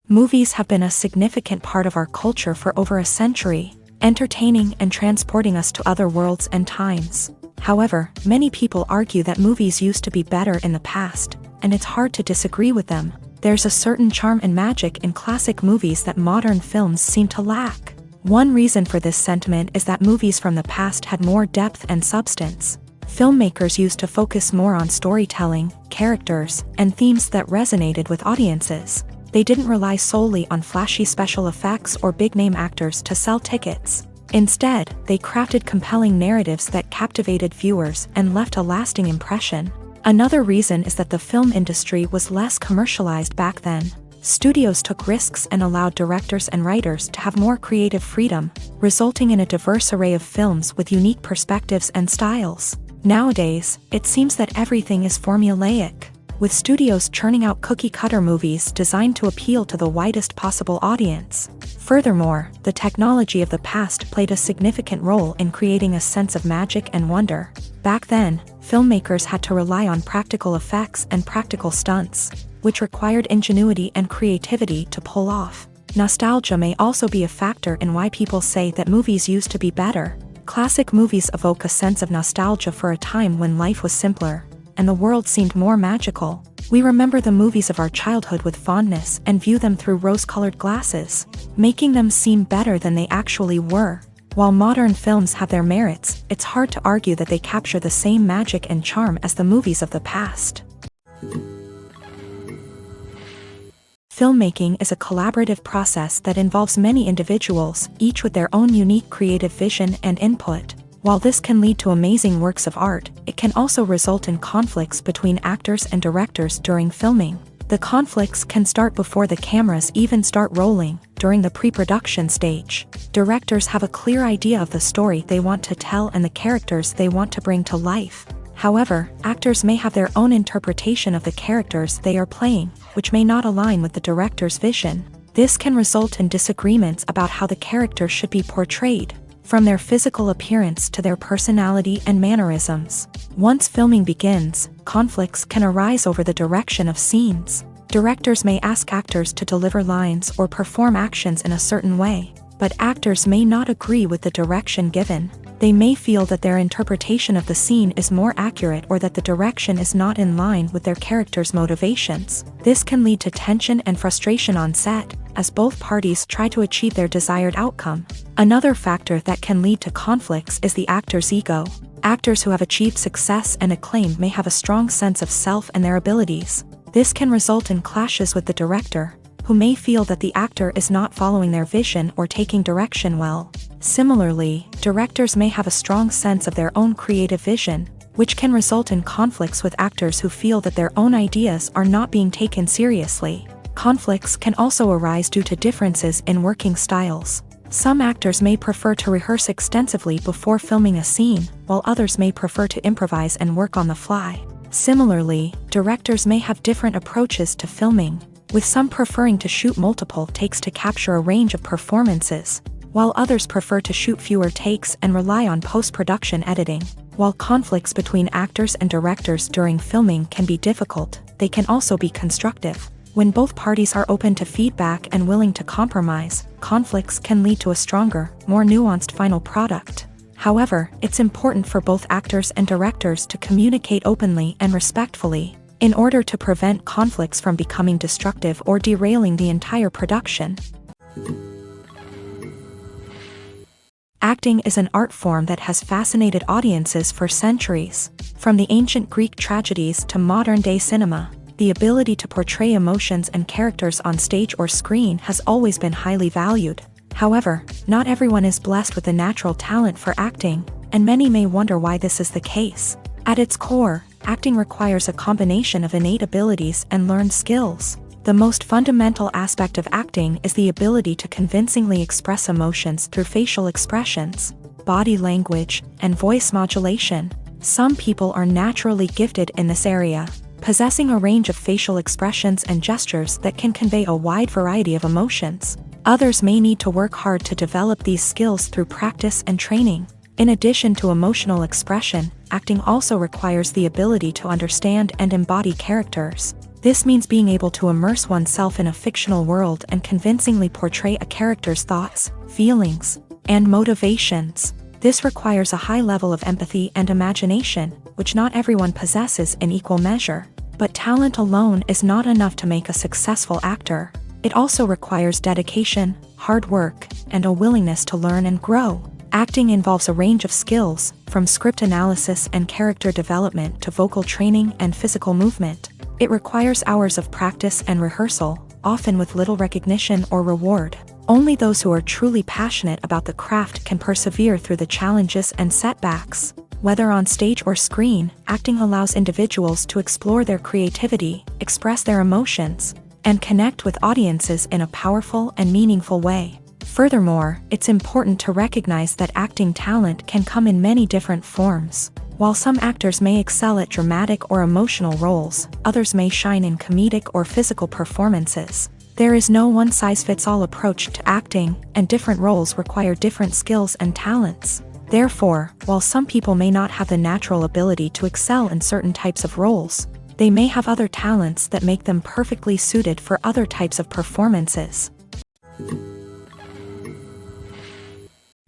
Movies have been a significant part of our culture for over a century. entertaining and transporting us to other worlds and times. However, many people argue that movies used to be better in the past, and it's hard to disagree with them. There's a certain charm and magic in classic movies that modern films seem to lack. One reason for this sentiment is that movies from the past had more depth and substance. Filmmakers used to focus more on storytelling, characters, and themes that resonated with audiences. They didn't rely solely on flashy special effects or big-name actors to sell tickets. Instead, they crafted compelling narratives that captivated viewers and left a lasting impression. Another reason is that the film industry was less commercialized back then. Studios took risks and allowed directors and writers to have more creative freedom, resulting in a diverse array of films with unique perspectives and styles. Nowadays, it seems that everything is formulaic, with studios churning out cookie-cutter movies designed to appeal to the widest possible audience. Furthermore, the technology of the past played a significant role in creating a sense of magic and wonder. Back then, filmmakers had to rely on practical effects and practical stunts, which required ingenuity and creativity to pull off. Nostalgia may also be a factor in why people say that movies used to be better. Classic movies evoke a sense of nostalgia for a time when life was simpler, and the world seemed more magical. We remember the movies of our childhood with fondness and view them through rose-colored glasses, making them seem better than they actually were. While modern films have their merits, it's hard to argue that they capture the same magic and charm as the movies of the past. Filmmaking is a collaborative process that involves many individuals, each with their own unique creative vision and input. While this can lead to amazing works of art, it can also result in conflicts between actors and directors during filming. The conflicts can start before the cameras even start rolling, during the pre-production stage. Directors have a clear idea of the story they want to tell and the characters they want to bring to life. However, actors may have their own interpretation of the characters they are playing, which may not align with the director's vision. This can result in disagreements about how the character should be portrayed, from their physical appearance to their personality and mannerisms. Once filming begins, conflicts can arise over the direction of scenes. Directors may ask actors to deliver lines or perform actions in a certain way, but actors may not agree with the direction given. They may feel that their interpretation of the scene is more accurate or that the direction is not in line with their character's motivations. This can lead to tension and frustration on set, as both parties try to achieve their desired outcome. Another factor that can lead to conflicts is the actor's ego. Actors who have achieved success and acclaim may have a strong sense of self and their abilities. This can result in clashes with the director, who may feel that the actor is not following their vision or taking direction well. Similarly, directors may have a strong sense of their own creative vision, which can result in conflicts with actors who feel that their own ideas are not being taken seriously. Conflicts can also arise due to differences in working styles. Some actors may prefer to rehearse extensively before filming a scene, while others may prefer to improvise and work on the fly. Similarly, directors may have different approaches to filming, with some preferring to shoot multiple takes to capture a range of performances, while others prefer to shoot fewer takes and rely on post-production editing. While conflicts between actors and directors during filming can be difficult, they can also be constructive. When both parties are open to feedback and willing to compromise, conflicts can lead to a stronger, more nuanced final product. However, it's important for both actors and directors to communicate openly and respectfully, in order to prevent conflicts from becoming destructive or derailing the entire production. Acting is an art form that has fascinated audiences for centuries. From the ancient Greek tragedies to modern-day cinema, the ability to portray emotions and characters on stage or screen has always been highly valued. However, not everyone is blessed with a natural talent for acting, and many may wonder why this is the case. At its core, acting requires a combination of innate abilities and learned skills. The most fundamental aspect of acting is the ability to convincingly express emotions through facial expressions, body language, and voice modulation. Some people are naturally gifted in this area, possessing a range of facial expressions and gestures that can convey a wide variety of emotions. Others may need to work hard to develop these skills through practice and training. In addition to emotional expression, acting also requires the ability to understand and embody characters. This means being able to immerse oneself in a fictional world and convincingly portray a character's thoughts, feelings, And motivations. This requires a high level of empathy and imagination, which not everyone possesses in equal measure. But talent alone is not enough to make a successful actor. It also requires dedication, hard work, and a willingness to learn and grow. Acting involves a range of skills, from script analysis and character development to vocal training and physical movement. It requires hours of practice and rehearsal, often with little recognition or reward. Only those who are truly passionate about the craft can persevere through the challenges and setbacks. Whether on stage or screen, acting allows individuals to explore their creativity, express their emotions, and connect with audiences in a powerful and meaningful way. Furthermore, it's important to recognize that acting talent can come in many different forms. While some actors may excel at dramatic or emotional roles, others may shine in comedic or physical performances. There is no one-size-fits-all approach to acting, and different roles require different skills and talents. Therefore, while some people may not have the natural ability to excel in certain types of roles, they may have other talents that make them perfectly suited for other types of performances.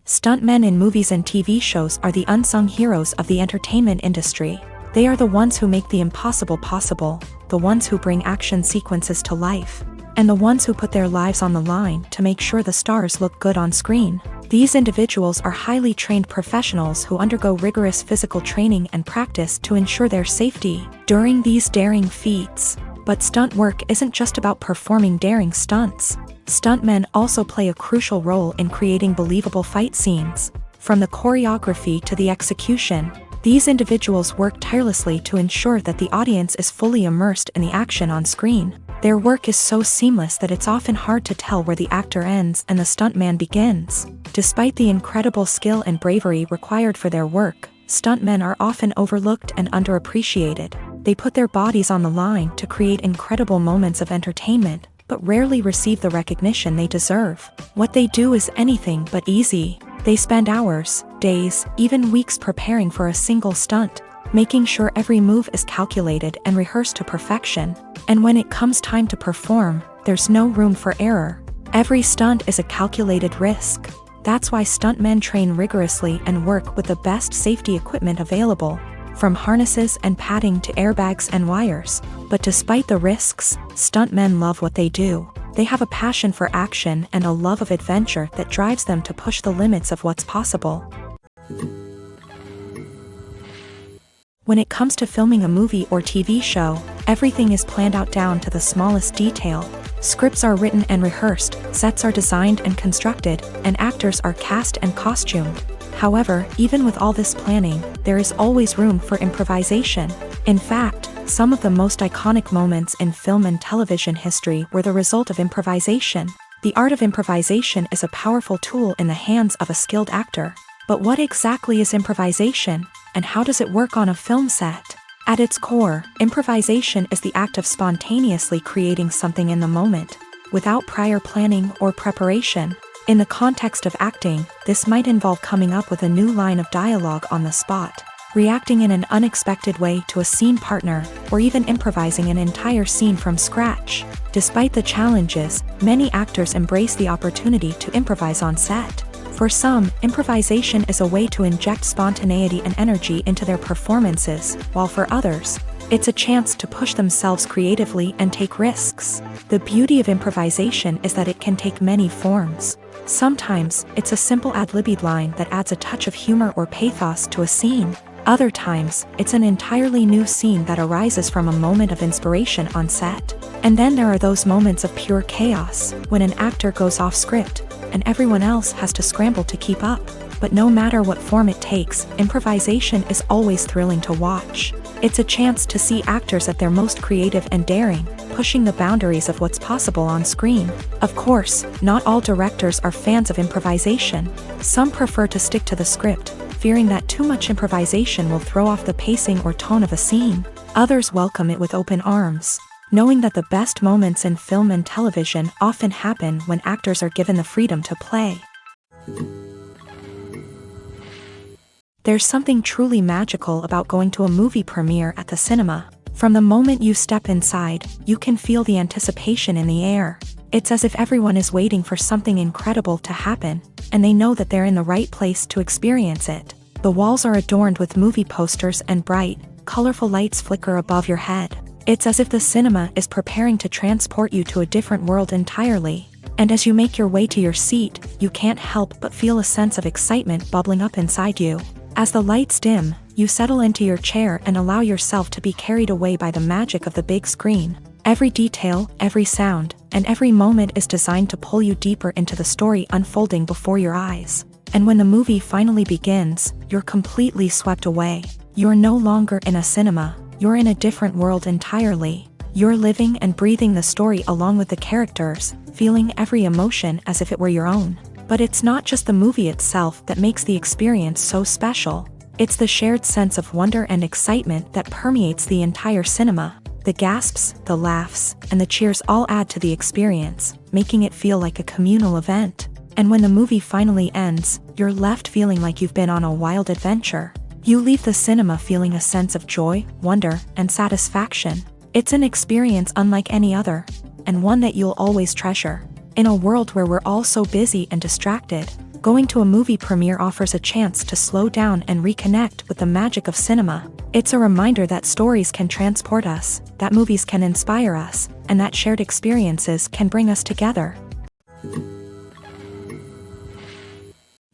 Stuntmen in movies and TV shows are the unsung heroes of the entertainment industry. They are the ones who make the impossible possible, the ones who bring action sequences to life, and the ones who put their lives on the line to make sure the stars look good on screen. These individuals are highly trained professionals who undergo rigorous physical training and practice to ensure their safety during these daring feats. But stunt work isn't just about performing daring stunts. Stuntmen also play a crucial role in creating believable fight scenes. From the choreography to the execution, these individuals work tirelessly to ensure that the audience is fully immersed in the action on screen. Their work is so seamless that it's often hard to tell where the actor ends and the stuntman begins. Despite the incredible skill and bravery required for their work, stuntmen are often overlooked and underappreciated. They put their bodies on the line to create incredible moments of entertainment, but rarely receive the recognition they deserve. What they do is anything but easy. They spend hours, days, even weeks preparing for a single stunt, making sure every move is calculated and rehearsed to perfection. And when it comes time to perform, there's no room for error. Every stunt is a calculated risk. That's why stuntmen train rigorously and work with the best safety equipment available, from harnesses and padding to airbags and wires. But despite the risks, stuntmen love what they do. They have a passion for action and a love of adventure that drives them to push the limits of what's possible. When it comes to filming a movie or TV show, everything is planned out down to the smallest detail. Scripts are written and rehearsed, sets are designed and constructed, and actors are cast and costumed. However, even with all this planning, there is always room for improvisation. In fact, some of the most iconic moments in film and television history were the result of improvisation. The art of improvisation is a powerful tool in the hands of a skilled actor. But what exactly is improvisation, and how does it work on a film set? At its core, improvisation is the act of spontaneously creating something in the moment, without prior planning or preparation. In the context of acting, this might involve coming up with a new line of dialogue on the spot, reacting in an unexpected way to a scene partner, or even improvising an entire scene from scratch. Despite the challenges, many actors embrace the opportunity to improvise on set. For some, improvisation is a way to inject spontaneity and energy into their performances, while for others, it's a chance to push themselves creatively and take risks. The beauty of improvisation is that it can take many forms. Sometimes, it's a simple ad-libbed line that adds a touch of humor or pathos to a scene. Other times, it's an entirely new scene that arises from a moment of inspiration on set. And then there are those moments of pure chaos, when an actor goes off script, and everyone else has to scramble to keep up. But no matter what form it takes, improvisation is always thrilling to watch. It's a chance to see actors at their most creative and daring, pushing the boundaries of what's possible on screen. Of course, not all directors are fans of improvisation. Some prefer to stick to the script, fearing that too much improvisation will throw off the pacing or tone of a scene. Others welcome it with open arms, knowing that the best moments in film and television often happen when actors are given the freedom to play. There's something truly magical about going to a movie premiere at the cinema. From the moment you step inside, you can feel the anticipation in the air. It's as if everyone is waiting for something incredible to happen, and they know that they're in the right place to experience it. The walls are adorned with movie posters and bright, colorful lights flicker above your head. It's as if the cinema is preparing to transport you to a different world entirely. And as you make your way to your seat, you can't help but feel a sense of excitement bubbling up inside you. As the lights dim, you settle into your chair and allow yourself to be carried away by the magic of the big screen. Every detail, every sound, and every moment is designed to pull you deeper into the story unfolding before your eyes. And when the movie finally begins, you're completely swept away. You're no longer in a cinema, you're in a different world entirely. You're living and breathing the story along with the characters, feeling every emotion as if it were your own. But it's not just the movie itself that makes the experience so special. It's the shared sense of wonder and excitement that permeates the entire cinema. The gasps, the laughs, and the cheers all add to the experience, making it feel like a communal event. And when the movie finally ends, you're left feeling like you've been on a wild adventure. You leave the cinema feeling a sense of joy, wonder, and satisfaction. It's an experience unlike any other, and one that you'll always treasure. In a world where we're all so busy and distracted, going to a movie premiere offers a chance to slow down and reconnect with the magic of cinema. It's a reminder that stories can transport us, that movies can inspire us, and that shared experiences can bring us together.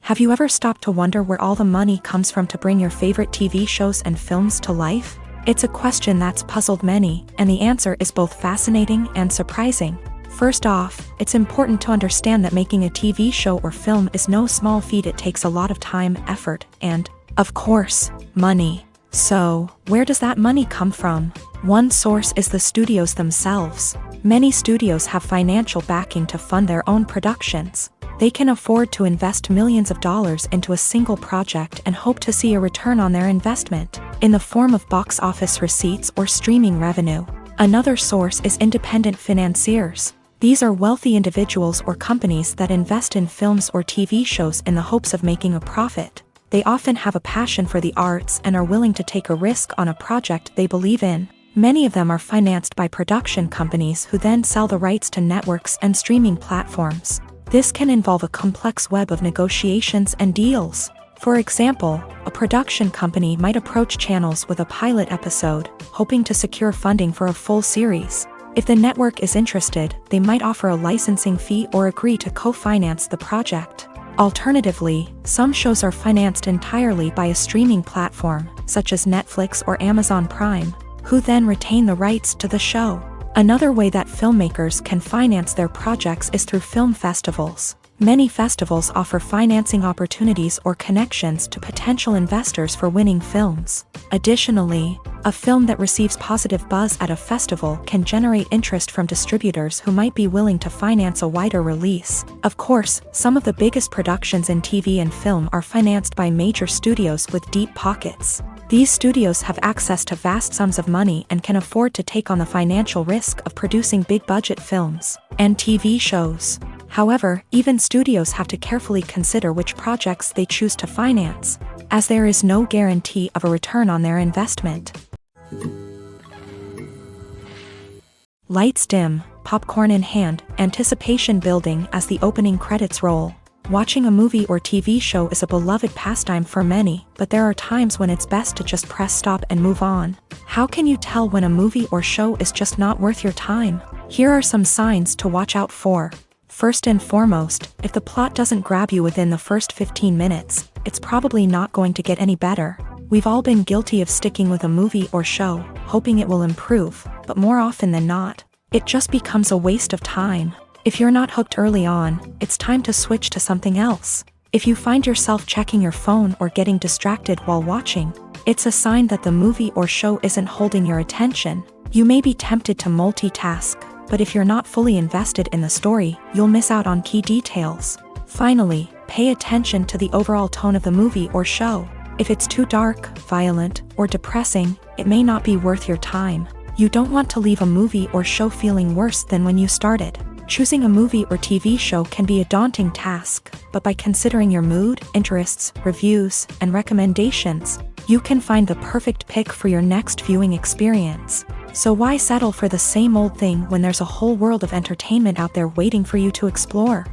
Have you ever stopped to wonder where all the money comes from to bring your favorite TV shows and films to life? It's a question that's puzzled many, and the answer is both fascinating and surprising. First off, it's important to understand that making a TV show or film is no small feat. It takes a lot of time, effort, and, of course, money. So, where does that money come from? One source is the studios themselves. Many studios have financial backing to fund their own productions. They can afford to invest millions of dollars into a single project and hope to see a return on their investment, in the form of box office receipts or streaming revenue. Another source is independent financiers. These are wealthy individuals or companies that invest in films or TV shows in the hopes of making a profit. They often have a passion for the arts and are willing to take a risk on a project they believe in. Many of them are financed by production companies who then sell the rights to networks and streaming platforms. This can involve a complex web of negotiations and deals. For example, a production company might approach channels with a pilot episode, hoping to secure funding for a full series. If the network is interested, they might offer a licensing fee or agree to co-finance the project. Alternatively, some shows are financed entirely by a streaming platform, such as Netflix or Amazon Prime, who then retain the rights to the show. Another way that filmmakers can finance their projects is through film festivals. Many festivals offer financing opportunities or connections to potential investors for winning films. Additionally, a film that receives positive buzz at a festival can generate interest from distributors who might be willing to finance a wider release. Of course, some of the biggest productions in TV and film are financed by major studios with deep pockets. These studios have access to vast sums of money and can afford to take on the financial risk of producing big-budget films and TV shows. However, even studios have to carefully consider which projects they choose to finance, as there is no guarantee of a return on their investment. Lights dim, popcorn in hand, anticipation building as the opening credits roll. Watching a movie or TV show is a beloved pastime for many, but there are times when it's best to just press stop and move on. How can you tell when a movie or show is just not worth your time? Here are some signs to watch out for. First and foremost, if the plot doesn't grab you within the first 15 minutes, it's probably not going to get any better. We've all been guilty of sticking with a movie or show, hoping it will improve, but more often than not, it just becomes a waste of time. If you're not hooked early on, it's time to switch to something else. If you find yourself checking your phone or getting distracted while watching, it's a sign that the movie or show isn't holding your attention. You may be tempted to multitask, but if you're not fully invested in the story, you'll miss out on key details. Finally, pay attention to the overall tone of the movie or show. If it's too dark, violent, or depressing, it may not be worth your time. You don't want to leave a movie or show feeling worse than when you started. Choosing a movie or TV show can be a daunting task, but by considering your mood, interests, reviews, and recommendations, you can find the perfect pick for your next viewing experience. So why settle for the same old thing when there's a whole world of entertainment out there waiting for you to explore?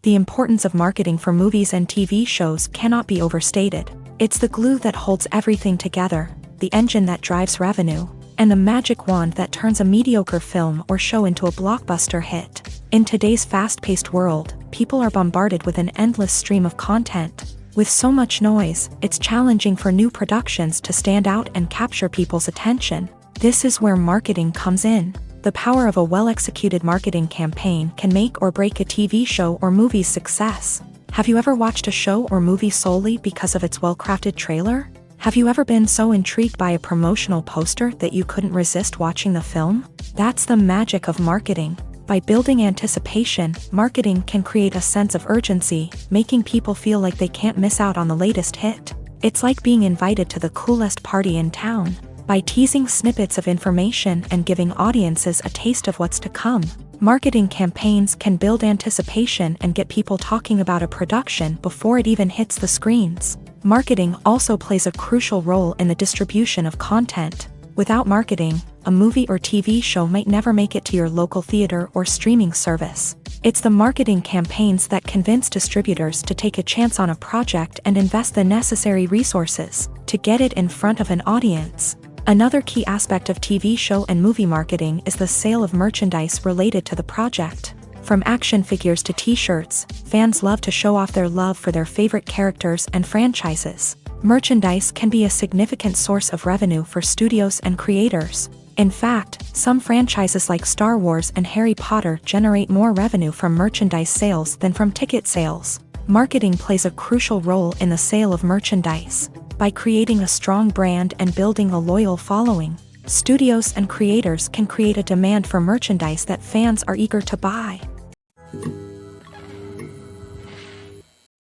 The importance of marketing for movies and TV shows cannot be overstated. It's the glue that holds everything together, the engine that drives revenue, and the magic wand that turns a mediocre film or show into a blockbuster hit. In today's fast-paced world, people are bombarded with an endless stream of content. With so much noise, it's challenging for new productions to stand out and capture people's attention. This is where marketing comes in. The power of a well-executed marketing campaign can make or break a TV show or movie's success. Have you ever watched a show or movie solely because of its well-crafted trailer? Have you ever been so intrigued by a promotional poster that you couldn't resist watching the film? That's the magic of marketing. By building anticipation, marketing can create a sense of urgency, making people feel like they can't miss out on the latest hit. It's like being invited to the coolest party in town. By teasing snippets of information and giving audiences a taste of what's to come, marketing campaigns can build anticipation and get people talking about a production before it even hits the screens. Marketing also plays a crucial role in the distribution of content. Without marketing, a movie or TV show might never make it to your local theater or streaming service. It's the marketing campaigns that convince distributors to take a chance on a project and invest the necessary resources to get it in front of an audience. Another key aspect of TV show and movie marketing is the sale of merchandise related to the project. From action figures to t-shirts, fans love to show off their love for their favorite characters and franchises. Merchandise can be a significant source of revenue for studios and creators. In fact, some franchises like Star Wars and Harry Potter generate more revenue from merchandise sales than from ticket sales. Marketing plays a crucial role in the sale of merchandise. By creating a strong brand and building a loyal following, studios and creators can create a demand for merchandise that fans are eager to buy.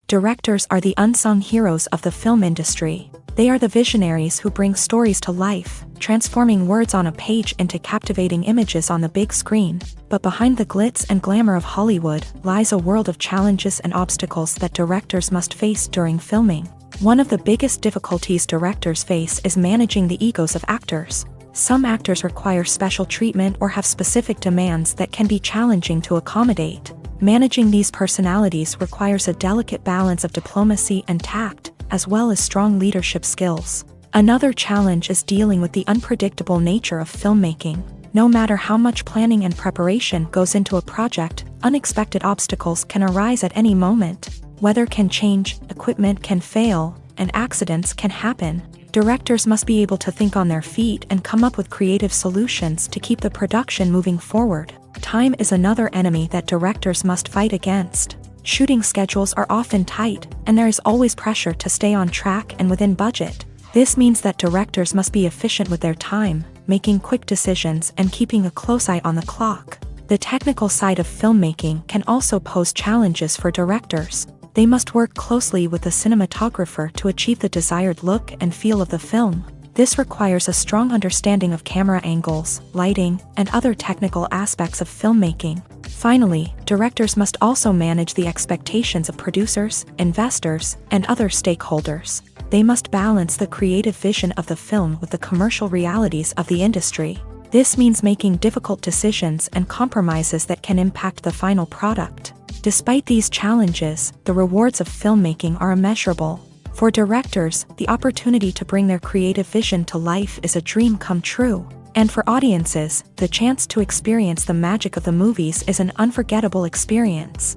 Directors are the unsung heroes of the film industry. They are the visionaries who bring stories to life, transforming words on a page into captivating images on the big screen. But behind the glitz and glamour of Hollywood lies a world of challenges and obstacles that directors must face during filming. One of the biggest difficulties directors face is managing the egos of actors. Some actors require special treatment or have specific demands that can be challenging to accommodate. Managing these personalities requires a delicate balance of diplomacy and tact, as well as strong leadership skills. Another challenge is dealing with the unpredictable nature of filmmaking. No matter how much planning and preparation goes into a project, unexpected obstacles can arise at any moment. Weather can change, equipment can fail, and accidents can happen. Directors must be able to think on their feet and come up with creative solutions to keep the production moving forward. Time is another enemy that directors must fight against. Shooting schedules are often tight, and there is always pressure to stay on track and within budget. This means that directors must be efficient with their time, making quick decisions and keeping a close eye on the clock. The technical side of filmmaking can also pose challenges for directors. They must work closely with the cinematographer to achieve the desired look and feel of the film. This requires a strong understanding of camera angles, lighting, and other technical aspects of filmmaking. Finally, directors must also manage the expectations of producers, investors, and other stakeholders. They must balance the creative vision of the film with the commercial realities of the industry. This means making difficult decisions and compromises that can impact the final product. Despite these challenges, the rewards of filmmaking are immeasurable. For directors, the opportunity to bring their creative vision to life is a dream come true. And for audiences, the chance to experience the magic of the movies is an unforgettable experience.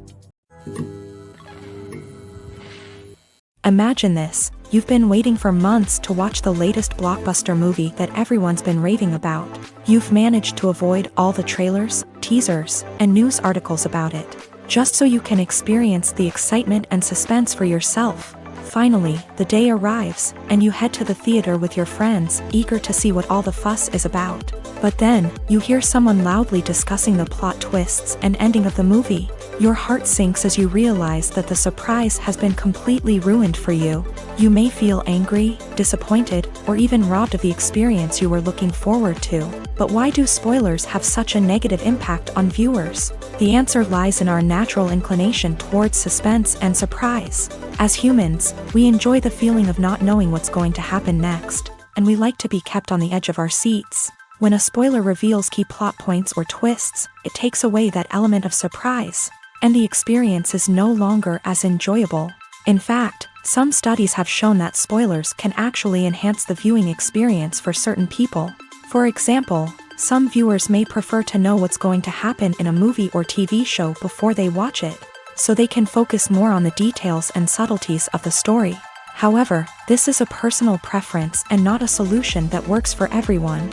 Imagine this: you've been waiting for months to watch the latest blockbuster movie that everyone's been raving about. You've managed to avoid all the trailers, teasers, and news articles about it, just so you can experience the excitement and suspense for yourself. Finally, the day arrives, and you head to the theater with your friends, eager to see what all the fuss is about. But then, you hear someone loudly discussing the plot twists and ending of the movie. Your heart sinks as you realize that the surprise has been completely ruined for you. You may feel angry, disappointed, or even robbed of the experience you were looking forward to. But why do spoilers have such a negative impact on viewers? The answer lies in our natural inclination towards suspense and surprise. As humans, we enjoy the feeling of not knowing what's going to happen next, and we like to be kept on the edge of our seats. When a spoiler reveals key plot points or twists, it takes away that element of surprise. and the experience is no longer as enjoyable. In fact, some studies have shown that spoilers can actually enhance the viewing experience for certain people. For example, some viewers may prefer to know what's going to happen in a movie or TV show before they watch it, so they can focus more on the details and subtleties of the story. However, this is a personal preference and not a solution that works for everyone.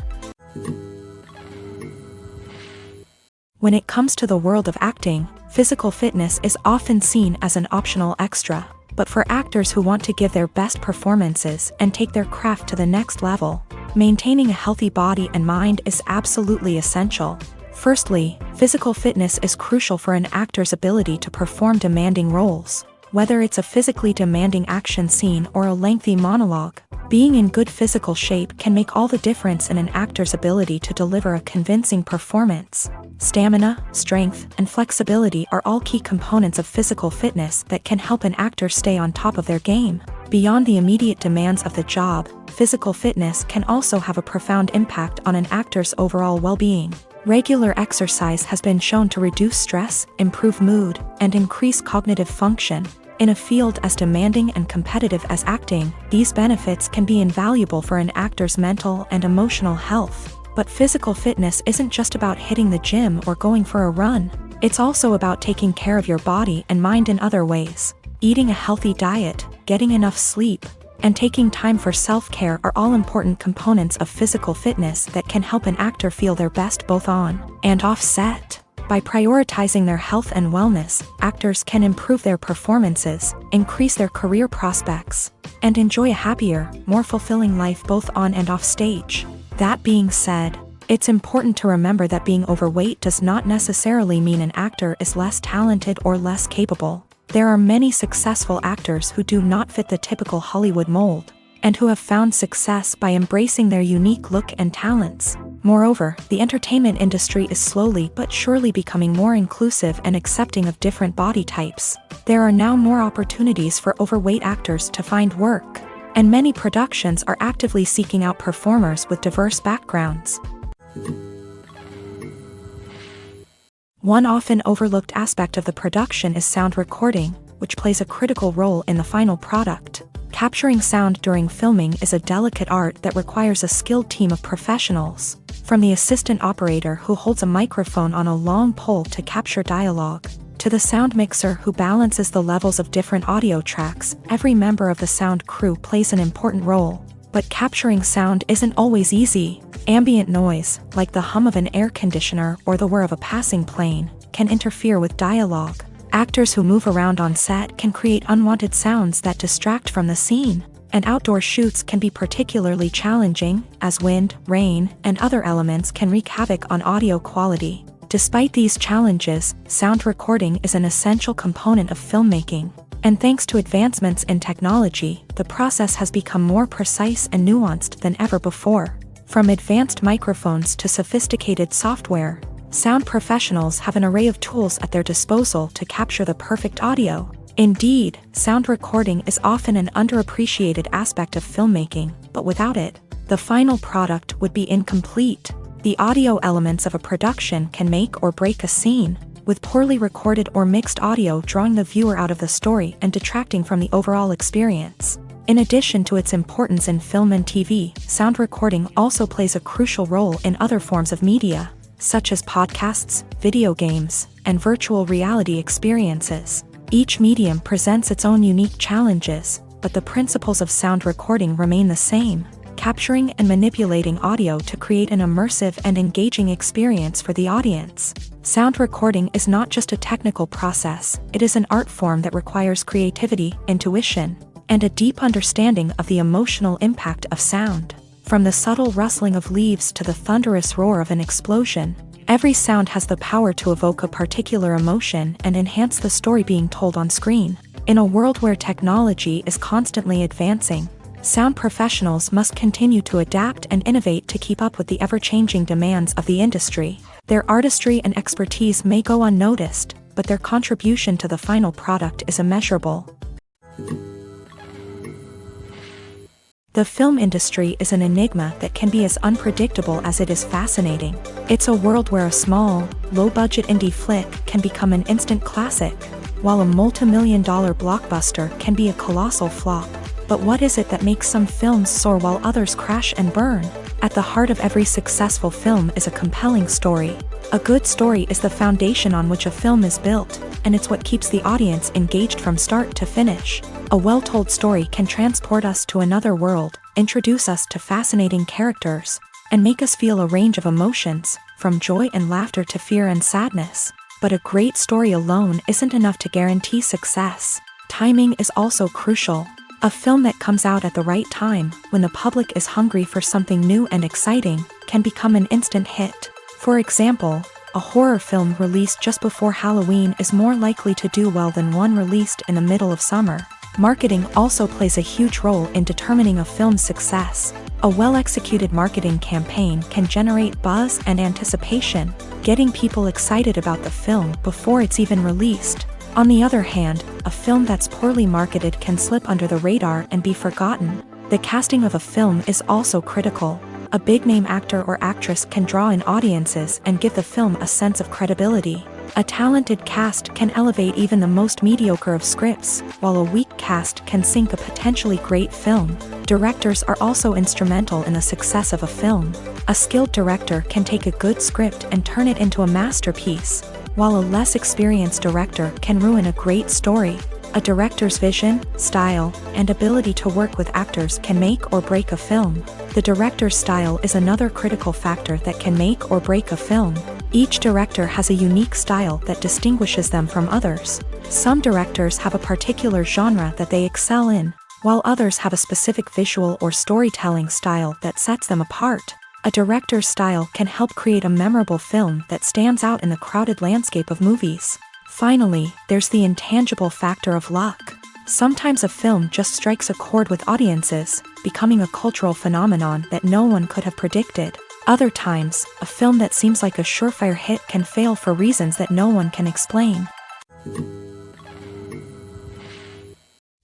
When it comes to the world of acting, physical fitness is often seen as an optional extra. But for actors who want to give their best performances and take their craft to the next level, maintaining a healthy body and mind is absolutely essential. Firstly, physical fitness is crucial for an actor's ability to perform demanding roles. Whether it's a physically demanding action scene or a lengthy monologue, being in good physical shape can make all the difference in an actor's ability to deliver a convincing performance. Stamina, strength, and flexibility are all key components of physical fitness that can help an actor stay on top of their game. Beyond the immediate demands of the job, physical fitness can also have a profound impact on an actor's overall well-being. Regular exercise has been shown to reduce stress, improve mood, and increase cognitive function. In a field as demanding and competitive as acting, these benefits can be invaluable for an actor's mental and emotional health. But physical fitness isn't just about hitting the gym or going for a run. It's also about taking care of your body and mind in other ways. Eating a healthy diet, getting enough sleep, and taking time for self-care are all important components of physical fitness that can help an actor feel their best both on and off set. By prioritizing their health and wellness, actors can improve their performances, increase their career prospects, and enjoy a happier, more fulfilling life both on and off stage. That being said, it's important to remember that being overweight does not necessarily mean an actor is less talented or less capable. There are many successful actors who do not fit the typical Hollywood mold, and who have found success by embracing their unique look and talents. Moreover, the entertainment industry is slowly but surely becoming more inclusive and accepting of different body types. There are now more opportunities for overweight actors to find work, and many productions are actively seeking out performers with diverse backgrounds. One often overlooked aspect of the production is sound recording, which plays a critical role in the final product. Capturing sound during filming is a delicate art that requires a skilled team of professionals. From the assistant operator who holds a microphone on a long pole to capture dialogue, to the sound mixer who balances the levels of different audio tracks, every member of the sound crew plays an important role. But capturing sound isn't always easy. Ambient noise, like the hum of an air conditioner or the whir of a passing plane, can interfere with dialogue. Actors who move around on set can create unwanted sounds that distract from the scene, and outdoor shoots can be particularly challenging, as wind, rain, and other elements can wreak havoc on audio quality. Despite these challenges, sound recording is an essential component of filmmaking, and thanks to advancements in technology, the process has become more precise and nuanced than ever before. From advanced microphones to sophisticated software, sound professionals have an array of tools at their disposal to capture the perfect audio. Indeed, sound recording is often an underappreciated aspect of filmmaking, but without it, the final product would be incomplete. The audio elements of a production can make or break a scene, with poorly recorded or mixed audio drawing the viewer out of the story and detracting from the overall experience. In addition to its importance in film and TV, sound recording also plays a crucial role in other forms of media, such as podcasts, video games, and virtual reality experiences. Each medium presents its own unique challenges, but the principles of sound recording remain the same, capturing and manipulating audio to create an immersive and engaging experience for the audience. Sound recording is not just a technical process, it is an art form that requires creativity, intuition, and a deep understanding of the emotional impact of sound. From the subtle rustling of leaves to the thunderous roar of an explosion, every sound has the power to evoke a particular emotion and enhance the story being told on screen. In a world where technology is constantly advancing, sound professionals must continue to adapt and innovate to keep up with the ever-changing demands of the industry. Their artistry and expertise may go unnoticed, but their contribution to the final product is immeasurable. The film industry is an enigma that can be as unpredictable as it is fascinating. It's a world where a small, low-budget indie flick can become an instant classic, while a multi-million-dollar blockbuster can be a colossal flop. But what is it that makes some films soar while others crash and burn? At the heart of every successful film is a compelling story. A good story is the foundation on which a film is built, and it's what keeps the audience engaged from start to finish. A well-told story can transport us to another world, introduce us to fascinating characters, and make us feel a range of emotions, from joy and laughter to fear and sadness. But a great story alone isn't enough to guarantee success. Timing is also crucial. A film that comes out at the right time, when the public is hungry for something new and exciting, can become an instant hit. For example, a horror film released just before Halloween is more likely to do well than one released in the middle of summer. Marketing also plays a huge role in determining a film's success. A well-executed marketing campaign can generate buzz and anticipation, getting people excited about the film before it's even released. On the other hand, a film that's poorly marketed can slip under the radar and be forgotten. The casting of a film is also critical. A big-name actor or actress can draw in audiences and give the film a sense of credibility. A talented cast can elevate even the most mediocre of scripts, while a weak cast can sink a potentially great film. Directors are also instrumental in the success of a film. A skilled director can take a good script and turn it into a masterpiece, while a less experienced director can ruin a great story. A director's vision, style, and ability to work with actors can make or break a film. The director's style is another critical factor that can make or break a film. Each director has a unique style that distinguishes them from others. Some directors have a particular genre that they excel in, while others have a specific visual or storytelling style that sets them apart. A director's style can help create a memorable film that stands out in the crowded landscape of movies. Finally, there's the intangible factor of luck. Sometimes a film just strikes a chord with audiences, becoming a cultural phenomenon that no one could have predicted. Other times, a film that seems like a surefire hit can fail for reasons that no one can explain.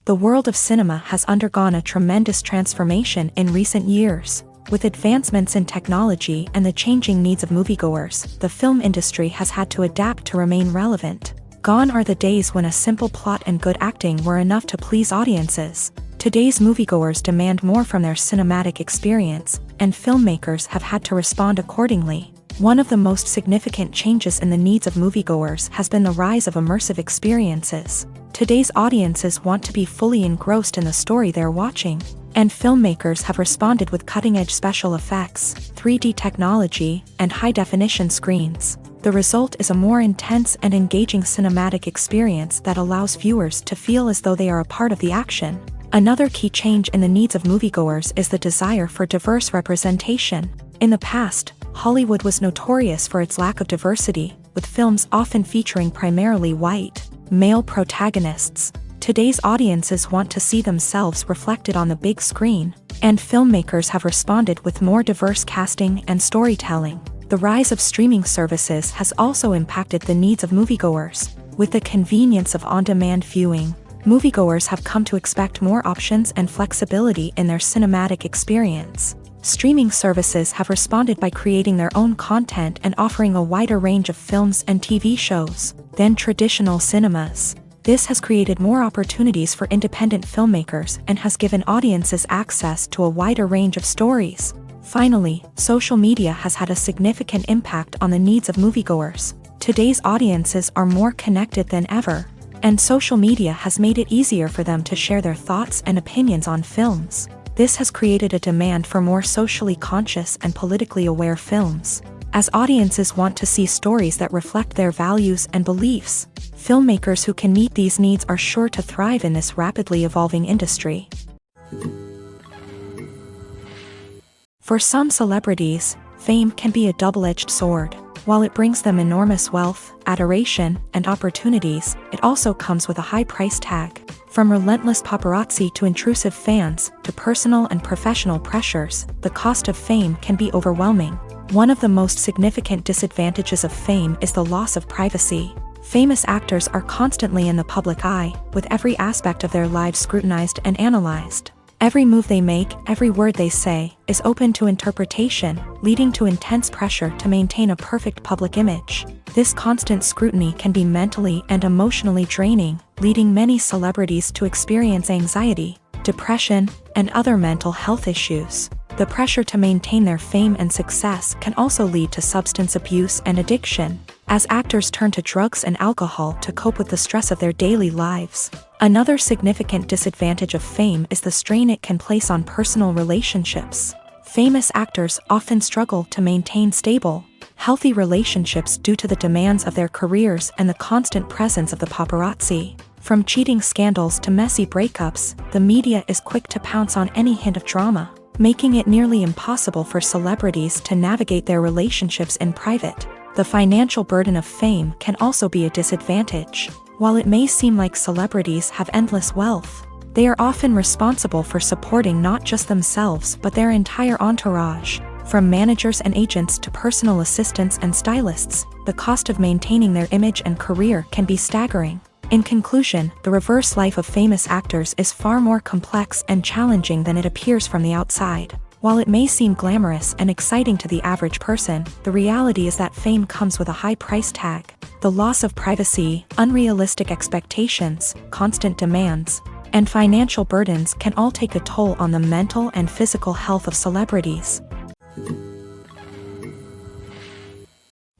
The world of cinema has undergone a tremendous transformation in recent years. With advancements in technology and the changing needs of moviegoers, the film industry has had to adapt to remain relevant. Gone are the days when a simple plot and good acting were enough to please audiences. Today's moviegoers demand more from their cinematic experience, and filmmakers have had to respond accordingly. One of the most significant changes in the needs of moviegoers has been the rise of immersive experiences. Today's audiences want to be fully engrossed in the story they're watching, and filmmakers have responded with cutting-edge special effects, 3D technology, and high-definition screens. The result is a more intense and engaging cinematic experience that allows viewers to feel as though they are a part of the action. Another key change in the needs of moviegoers is the desire for diverse representation. In the past, Hollywood was notorious for its lack of diversity, with films often featuring primarily white, male protagonists. Today's audiences want to see themselves reflected on the big screen, and filmmakers have responded with more diverse casting and storytelling. The rise of streaming services has also impacted the needs of moviegoers. With the convenience of on-demand viewing, moviegoers have come to expect more options and flexibility in their cinematic experience. Streaming services have responded by creating their own content and offering a wider range of films and TV shows than traditional cinemas. This has created more opportunities for independent filmmakers and has given audiences access to a wider range of stories. Finally, social media has had a significant impact on the needs of moviegoers. Today's audiences are more connected than ever, and social media has made it easier for them to share their thoughts and opinions on films. This has created a demand for more socially conscious and politically aware films. As audiences want to see stories that reflect their values and beliefs, filmmakers who can meet these needs are sure to thrive in this rapidly evolving industry. For some celebrities, fame can be a double-edged sword. While it brings them enormous wealth, adoration, and opportunities, it also comes with a high price tag. From relentless paparazzi to intrusive fans, to personal and professional pressures, the cost of fame can be overwhelming. One of the most significant disadvantages of fame is the loss of privacy. Famous actors are constantly in the public eye, with every aspect of their lives scrutinized and analyzed. Every move they make, every word they say, is open to interpretation, leading to intense pressure to maintain a perfect public image. This constant scrutiny can be mentally and emotionally draining, leading many celebrities to experience anxiety, depression, and other mental health issues. The pressure to maintain their fame and success can also lead to substance abuse and addiction, as actors turn to drugs and alcohol to cope with the stress of their daily lives. Another significant disadvantage of fame is the strain it can place on personal relationships. Famous actors often struggle to maintain stable, healthy relationships due to the demands of their careers and the constant presence of the paparazzi. From cheating scandals to messy breakups, the media is quick to pounce on any hint of drama, making it nearly impossible for celebrities to navigate their relationships in private. The financial burden of fame can also be a disadvantage. While it may seem like celebrities have endless wealth, they are often responsible for supporting not just themselves but their entire entourage. From managers and agents to personal assistants and stylists, the cost of maintaining their image and career can be staggering. In conclusion, the reverse life of famous actors is far more complex and challenging than it appears from the outside. While it may seem glamorous and exciting to the average person, the reality is that fame comes with a high price tag. The loss of privacy, unrealistic expectations, constant demands, and financial burdens can all take a toll on the mental and physical health of celebrities.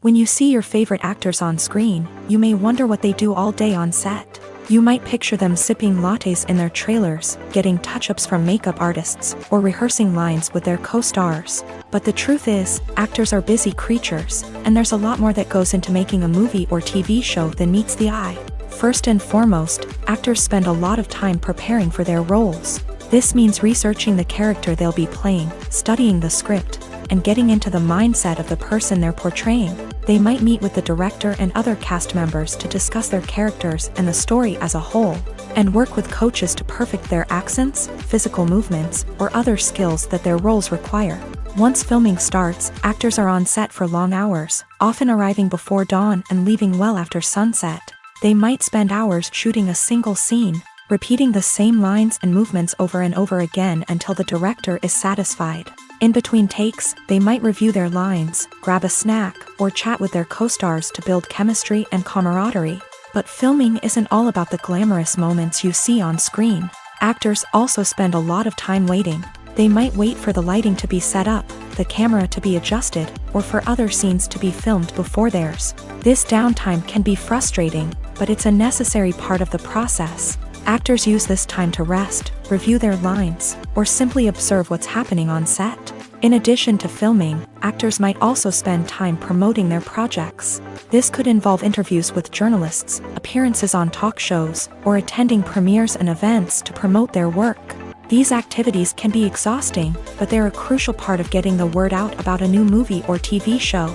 When you see your favorite actors on screen, you may wonder what they do all day on set. You might picture them sipping lattes in their trailers, getting touch-ups from makeup artists, or rehearsing lines with their co-stars. But the truth is, actors are busy creatures, and there's a lot more that goes into making a movie or TV show than meets the eye. First and foremost, actors spend a lot of time preparing for their roles. This means researching the character they'll be playing, studying the script, and getting into the mindset of the person they're portraying. They might meet with the director and other cast members to discuss their characters and the story as a whole, and work with coaches to perfect their accents, physical movements, or other skills that their roles require. Once filming starts, actors are on set for long hours, often arriving before dawn and leaving well after sunset. They might spend hours shooting a single scene, repeating the same lines and movements over and over again until the director is satisfied. In between takes, they might review their lines, grab a snack, or chat with their co-stars to build chemistry and camaraderie. But filming isn't all about the glamorous moments you see on screen. Actors also spend a lot of time waiting. They might wait for the lighting to be set up, the camera to be adjusted, or for other scenes to be filmed before theirs. This downtime can be frustrating, but it's a necessary part of the process. Actors use this time to rest, review their lines, or simply observe what's happening on set. In addition to filming, actors might also spend time promoting their projects. This could involve interviews with journalists, appearances on talk shows, or attending premieres and events to promote their work. These activities can be exhausting, but they're a crucial part of getting the word out about a new movie or TV show.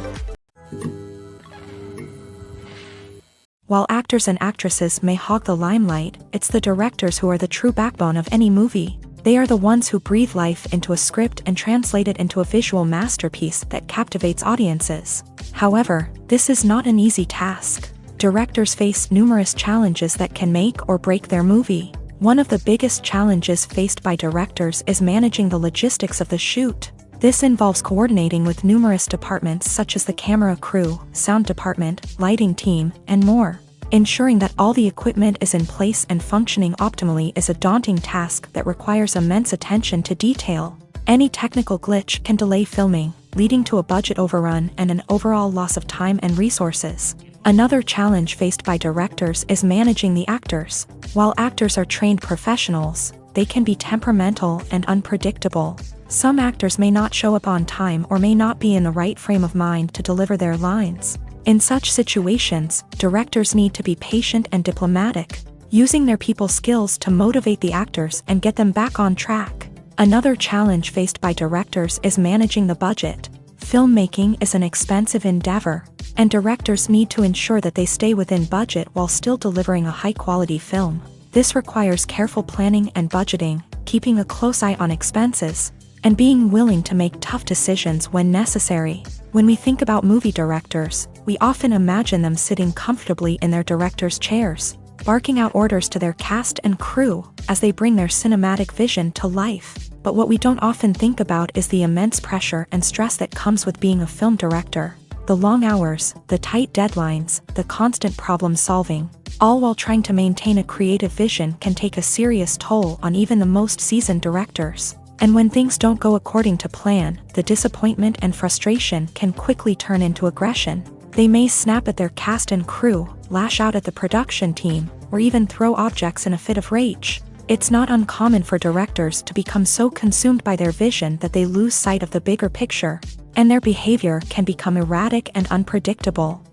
While actors and actresses may hog the limelight, it's the directors who are the true backbone of any movie. They are the ones who breathe life into a script and translate it into a visual masterpiece that captivates audiences. However, this is not an easy task. Directors face numerous challenges that can make or break their movie. One of the biggest challenges faced by directors is managing the logistics of the shoot. This involves coordinating with numerous departments such as the camera crew, sound department, lighting team, and more. Ensuring that all the equipment is in place and functioning optimally is a daunting task that requires immense attention to detail. Any technical glitch can delay filming, leading to a budget overrun and an overall loss of time and resources. Another challenge faced by directors is managing the actors. While actors are trained professionals, they can be temperamental and unpredictable. Some actors may not show up on time or may not be in the right frame of mind to deliver their lines. In such situations, directors need to be patient and diplomatic, using their people skills to motivate the actors and get them back on track. Another challenge faced by directors is managing the budget. Filmmaking is an expensive endeavor, and directors need to ensure that they stay within budget while still delivering a high-quality film. This requires careful planning and budgeting, keeping a close eye on expenses, and being willing to make tough decisions when necessary. When we think about movie directors, we often imagine them sitting comfortably in their director's chairs. barking out orders to their cast and crew as they bring their cinematic vision to life. But what we don't often think about is the immense pressure and stress that comes with being a film director. The long hours, the tight deadlines, the constant problem solving, all while trying to maintain a creative vision can take a serious toll on even the most seasoned directors. And when things don't go according to plan, the disappointment and frustration can quickly turn into aggression. They may snap at their cast and crew, lash out at the production team, or even throw objects in a fit of rage. It's not uncommon for directors to become so consumed by their vision that they lose sight of the bigger picture, and their behavior can become erratic and unpredictable.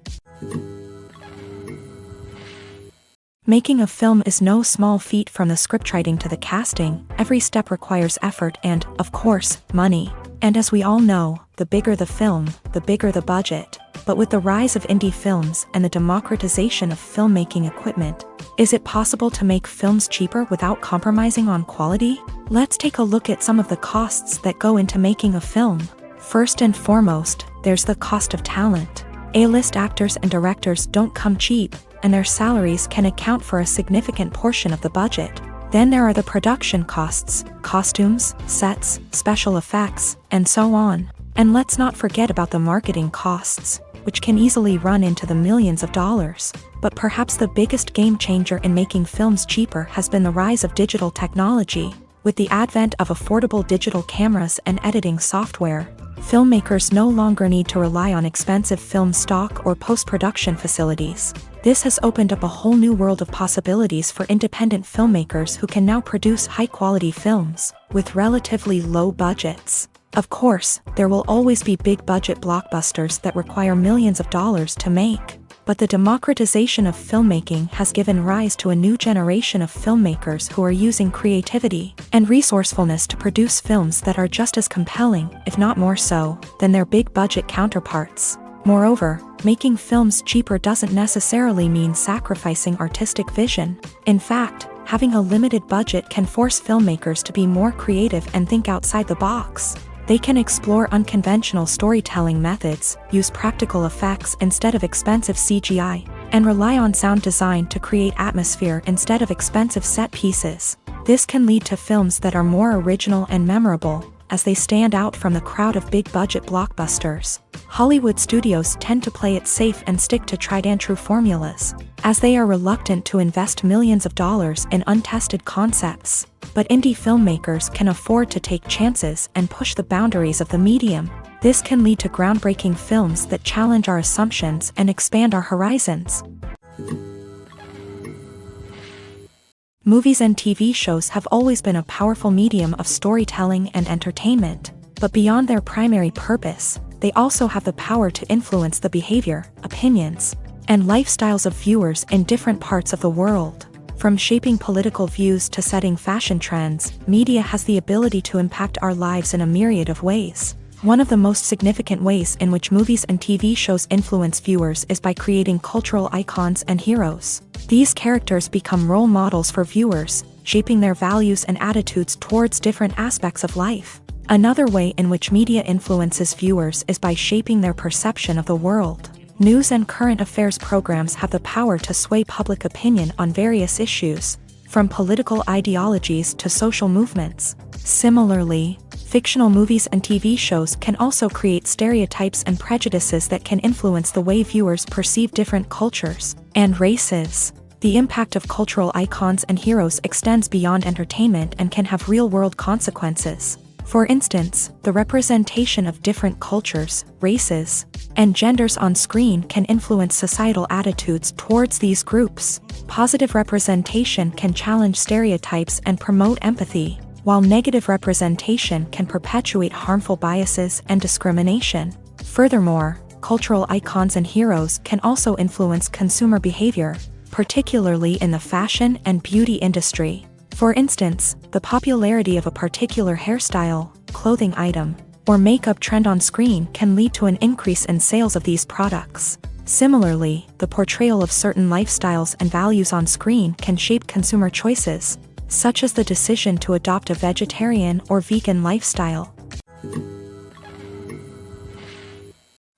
Making a film is no small feat. From the scriptwriting to the casting, every step requires effort and, of course, money. And as we all know, the bigger the film, the bigger the budget. But with the rise of indie films and the democratization of filmmaking equipment, is it possible to make films cheaper without compromising on quality? Let's take a look at some of the costs that go into making a film. First and foremost, there's the cost of talent. A-list actors and directors don't come cheap, and their salaries can account for a significant portion of the budget. Then there are the production costs, costumes, sets, special effects, and so on. And let's not forget about the marketing costs, which can easily run into the millions of dollars. But perhaps the biggest game changer in making films cheaper has been the rise of digital technology. With the advent of affordable digital cameras and editing software, filmmakers no longer need to rely on expensive film stock or post-production facilities. This has opened up a whole new world of possibilities for independent filmmakers who can now produce high-quality films with relatively low budgets. Of course, there will always be big-budget blockbusters that require millions of dollars to make. But the democratization of filmmaking has given rise to a new generation of filmmakers who are using creativity and resourcefulness to produce films that are just as compelling, if not more so, than their big-budget counterparts. Moreover, making films cheaper doesn't necessarily mean sacrificing artistic vision. In fact, having a limited budget can force filmmakers to be more creative and think outside the box. They can explore unconventional storytelling methods, use practical effects instead of expensive CGI, and rely on sound design to create atmosphere instead of expensive set pieces. This can lead to films that are more original and memorable, as they stand out from the crowd of big-budget blockbusters. Hollywood studios tend to play it safe and stick to tried-and-true formulas, as they are reluctant to invest millions of dollars in untested concepts. But indie filmmakers can afford to take chances and push the boundaries of the medium. This can lead to groundbreaking films that challenge our assumptions and expand our horizons. Movies and TV shows have always been a powerful medium of storytelling and entertainment, but beyond their primary purpose, they also have the power to influence the behavior, opinions, and lifestyles of viewers in different parts of the world. From shaping political views to setting fashion trends, media has the ability to impact our lives in a myriad of ways. One of the most significant ways in which movies and TV shows influence viewers is by creating cultural icons and heroes. These characters become role models for viewers, shaping their values and attitudes towards different aspects of life. Another way in which media influences viewers is by shaping their perception of the world. News and current affairs programs have the power to sway public opinion on various issues, from political ideologies to social movements. Similarly, fictional movies and TV shows can also create stereotypes and prejudices that can influence the way viewers perceive different cultures and races. The impact of cultural icons and heroes extends beyond entertainment and can have real-world consequences. For instance, the representation of different cultures, races, and genders on screen can influence societal attitudes towards these groups. Positive representation can challenge stereotypes and promote empathy, while negative representation can perpetuate harmful biases and discrimination. Furthermore, cultural icons and heroes can also influence consumer behavior, particularly in the fashion and beauty industry. For instance, the popularity of a particular hairstyle, clothing item, or makeup trend on screen can lead to an increase in sales of these products. Similarly, the portrayal of certain lifestyles and values on screen can shape consumer choices, such as the decision to adopt a vegetarian or vegan lifestyle.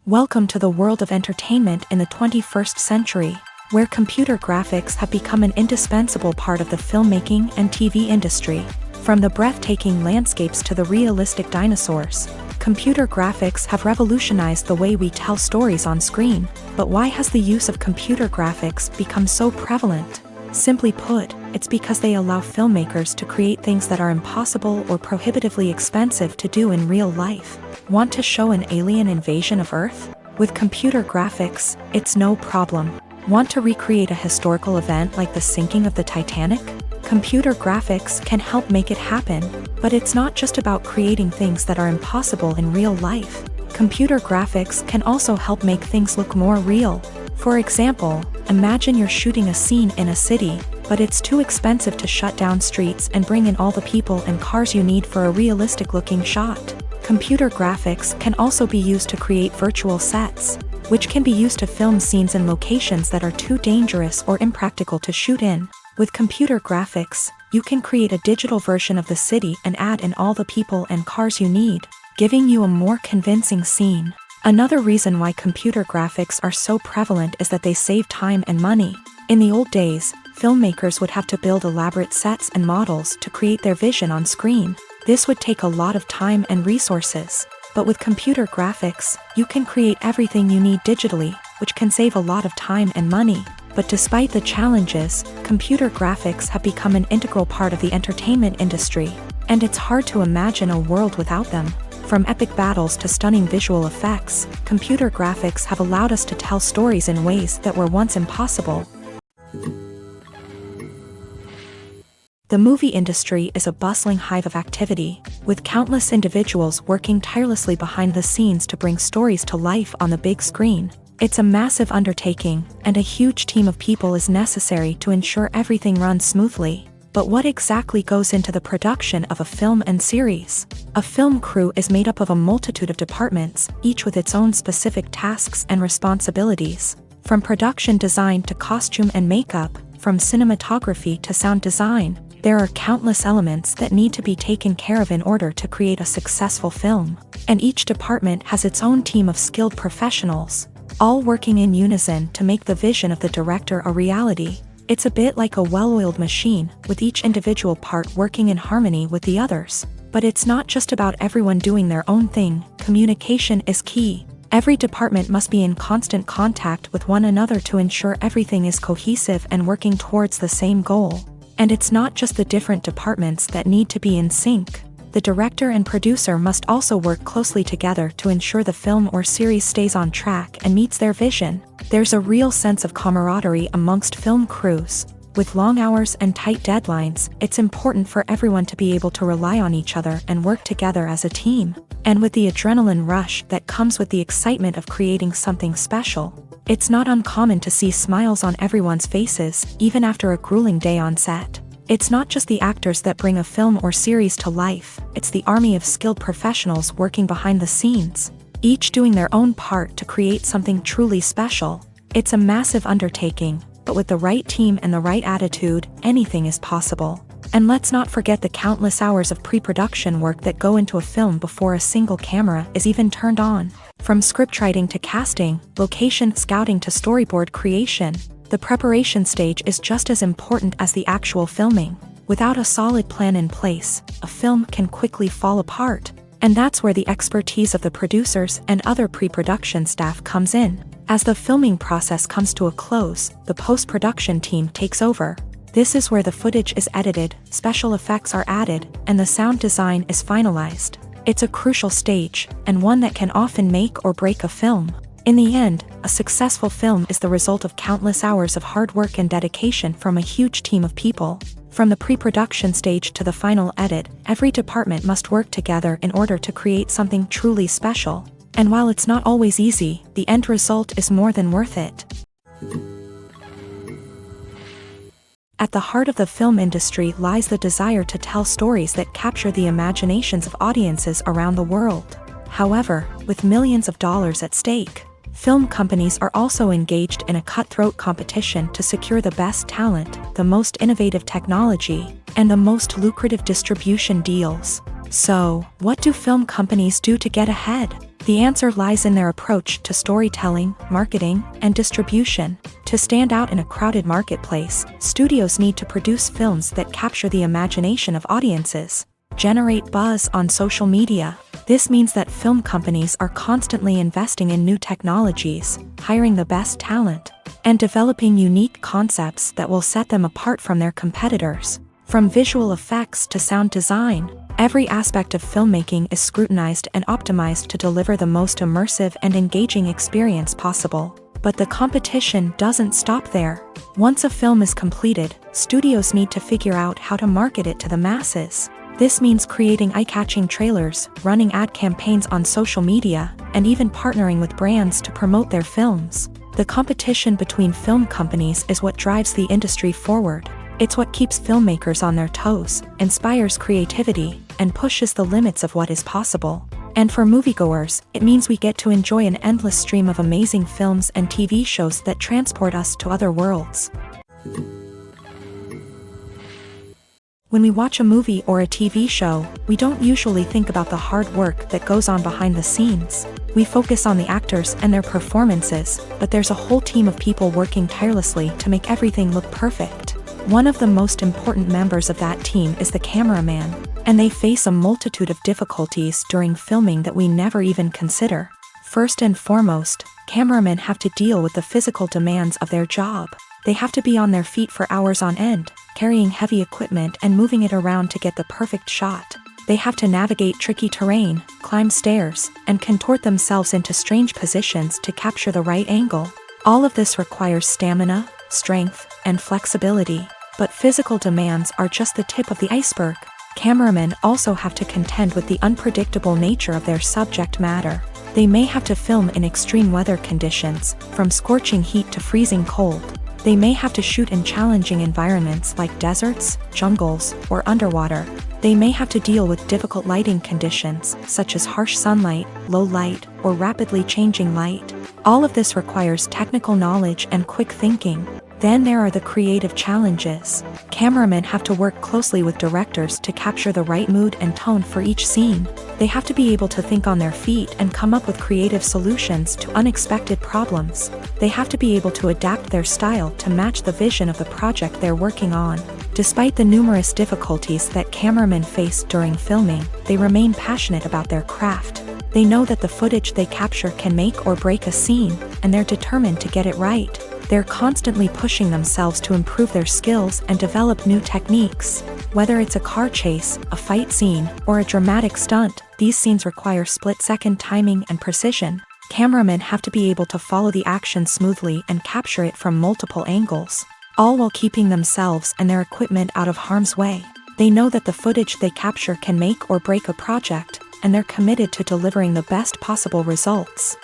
Welcome to the world of entertainment in the 21st century. where computer graphics have become an indispensable part of the filmmaking and TV industry. From the breathtaking landscapes to the realistic dinosaurs, computer graphics have revolutionized the way we tell stories on screen. But why has the use of computer graphics become so prevalent? Simply put, it's because they allow filmmakers to create things that are impossible or prohibitively expensive to do in real life. Want to show an alien invasion of Earth? With computer graphics, it's no problem. Want to recreate a historical event like the sinking of the Titanic? Computer graphics can help make it happen, but it's not just about creating things that are impossible in real life. Computer graphics can also help make things look more real. For example, imagine you're shooting a scene in a city, but it's too expensive to shut down streets and bring in all the people and cars you need for a realistic-looking shot. Computer graphics can also be used to create virtual sets, which can be used to film scenes in locations that are too dangerous or impractical to shoot in. With computer graphics, you can create a digital version of the city and add in all the people and cars you need, giving you a more convincing scene. Another reason why computer graphics are so prevalent is that they save time and money. In the old days, filmmakers would have to build elaborate sets and models to create their vision on screen. This would take a lot of time and resources. But with computer graphics, you can create everything you need digitally, which can save a lot of time and money. But despite the challenges, computer graphics have become an integral part of the entertainment industry, and it's hard to imagine a world without them. From epic battles to stunning visual effects, computer graphics have allowed us to tell stories in ways that were once impossible. The movie industry is a bustling hive of activity, with countless individuals working tirelessly behind the scenes to bring stories to life on the big screen. It's a massive undertaking, and a huge team of people is necessary to ensure everything runs smoothly. But what exactly goes into the production of a film and series? A film crew is made up of a multitude of departments, each with its own specific tasks and responsibilities. From production design to costume and makeup, from cinematography to sound design, there are countless elements that need to be taken care of in order to create a successful film. And each department has its own team of skilled professionals, all working in unison to make the vision of the director a reality. It's a bit like a well-oiled machine, with each individual part working in harmony with the others. But it's not just about everyone doing their own thing. Communication is key. Every department must be in constant contact with one another to ensure everything is cohesive and working towards the same goal. And it's not just the different departments that need to be in sync. The director and producer must also work closely together to ensure the film or series stays on track and meets their vision. There's a real sense of camaraderie amongst film crews. With long hours and tight deadlines, it's important for everyone to be able to rely on each other and work together as a team. And with the adrenaline rush that comes with the excitement of creating something special, it's not uncommon to see smiles on everyone's faces, even after a grueling day on set. It's not just the actors that bring a film or series to life, it's the army of skilled professionals working behind the scenes, each doing their own part to create something truly special. It's a massive undertaking, but with the right team and the right attitude, anything is possible. And let's not forget the countless hours of pre-production work that go into a film before a single camera is even turned on. From scriptwriting to casting, location scouting to storyboard creation, the preparation stage is just as important as the actual filming. Without a solid plan in place, a film can quickly fall apart. And that's where the expertise of the producers and other pre-production staff comes in. As the filming process comes to a close, the post-production team takes over. This is where the footage is edited, special effects are added, and the sound design is finalized. It's a crucial stage, and one that can often make or break a film. In the end, a successful film is the result of countless hours of hard work and dedication from a huge team of people. From the pre-production stage to the final edit, every department must work together in order to create something truly special. And while it's not always easy, the end result is more than worth it. At the heart of the film industry lies the desire to tell stories that capture the imaginations of audiences around the world. However, with millions of dollars at stake, film companies are also engaged in a cutthroat competition to secure the best talent, the most innovative technology, and the most lucrative distribution deals. So, what do film companies do to get ahead? The answer lies in their approach to storytelling, marketing, and distribution. To stand out in a crowded marketplace, studios need to produce films that capture the imagination of audiences, generate buzz on social media. This means that film companies are constantly investing in new technologies, hiring the best talent, and developing unique concepts that will set them apart from their competitors. From visual effects to sound design, every aspect of filmmaking is scrutinized and optimized to deliver the most immersive and engaging experience possible. But the competition doesn't stop there. Once a film is completed, studios need to figure out how to market it to the masses. This means creating eye-catching trailers, running ad campaigns on social media, and even partnering with brands to promote their films. The competition between film companies is what drives the industry forward. It's what keeps filmmakers on their toes, inspires creativity, and pushes the limits of what is possible. And for moviegoers, it means we get to enjoy an endless stream of amazing films and TV shows that transport us to other worlds. When we watch a movie or a TV show, we don't usually think about the hard work that goes on behind the scenes. We focus on the actors and their performances, but there's a whole team of people working tirelessly to make everything look perfect. One of the most important members of that team is the cameraman, and they face a multitude of difficulties during filming that we never even consider. First and foremost, cameramen have to deal with the physical demands of their job. They have to be on their feet for hours on end, carrying heavy equipment and moving it around to get the perfect shot. They have to navigate tricky terrain, climb stairs, and contort themselves into strange positions to capture the right angle. All of this requires stamina, strength, and flexibility. But physical demands are just the tip of the iceberg. Cameramen also have to contend with the unpredictable nature of their subject matter. They may have to film in extreme weather conditions, from scorching heat to freezing cold. They may have to shoot in challenging environments like deserts, jungles, or underwater. They may have to deal with difficult lighting conditions, such as harsh sunlight, low light, or rapidly changing light. All of this requires technical knowledge and quick thinking. Then there are the creative challenges. Cameramen have to work closely with directors to capture the right mood and tone for each scene. They have to be able to think on their feet and come up with creative solutions to unexpected problems. They have to be able to adapt their style to match the vision of the project they're working on. Despite the numerous difficulties that cameramen face during filming, they remain passionate about their craft. They know that the footage they capture can make or break a scene, and they're determined to get it right. They're constantly pushing themselves to improve their skills and develop new techniques. Whether it's a car chase, a fight scene, or a dramatic stunt, these scenes require split-second timing and precision. Cameramen have to be able to follow the action smoothly and capture it from multiple angles, all while keeping themselves and their equipment out of harm's way. They know that the footage they capture can make or break a project, and they're committed to delivering the best possible results.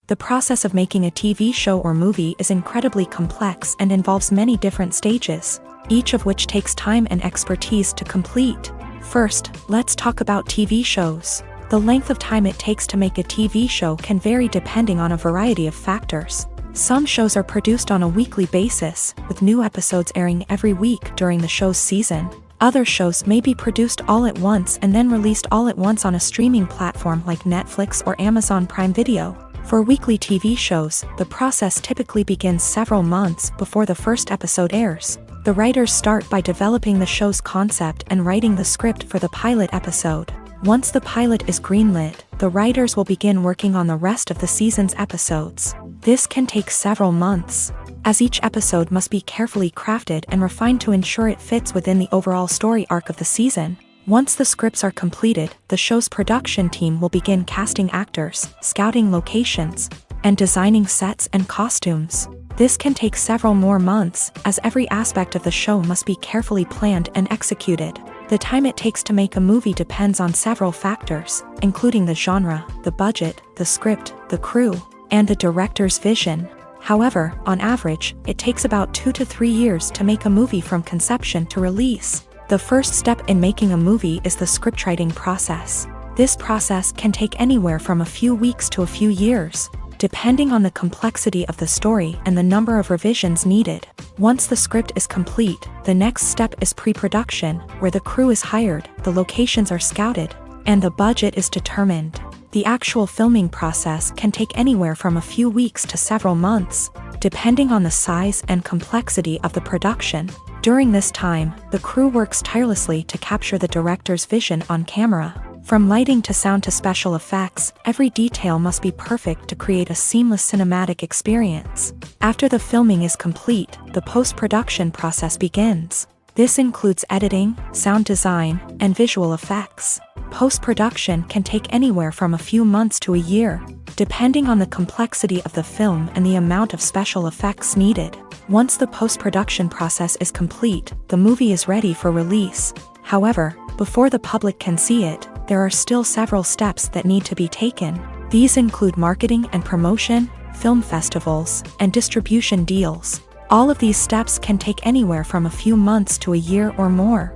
The process of making a TV show or movie is incredibly complex and involves many different stages, each of which takes time and expertise to complete. First, let's talk about TV shows. The length of time it takes to make a TV show can vary depending on a variety of factors. Some shows are produced on a weekly basis, with new episodes airing every week during the show's season. Other shows may be produced all at once and then released all at once on a streaming platform like Netflix or Amazon Prime Video. For weekly TV shows, the process typically begins several months before the first episode airs. The writers start by developing the show's concept and writing the script for the pilot episode. Once the pilot is greenlit, the writers will begin working on the rest of the season's episodes. This can take several months, as each episode must be carefully crafted and refined to ensure it fits within the overall story arc of the season. Once the scripts are completed, the show's production team will begin casting actors, scouting locations, and designing sets and costumes. This can take several more months, as every aspect of the show must be carefully planned and executed. The time it takes to make a movie depends on several factors, including the genre, the budget, the script, the crew, and the director's vision. However, on average, it takes about 2 to 3 years to make a movie from conception to release. The first step in making a movie is the scriptwriting process. This process can take anywhere from a few weeks to a few years, depending on the complexity of the story and the number of revisions needed. Once the script is complete, the next step is pre-production, where the crew is hired, the locations are scouted, and the budget is determined. The actual filming process can take anywhere from a few weeks to several months, depending on the size and complexity of the production. During this time, the crew works tirelessly to capture the director's vision on camera. From lighting to sound to special effects, every detail must be perfect to create a seamless cinematic experience. After the filming is complete, the post-production process begins. This includes editing, sound design, and visual effects. Post-production can take anywhere from a few months to a year, depending on the complexity of the film and the amount of special effects needed. Once the post-production process is complete, the movie is ready for release. However, before the public can see it, there are still several steps that need to be taken. These include marketing and promotion, film festivals, and distribution deals. All of these steps can take anywhere from a few months to a year or more.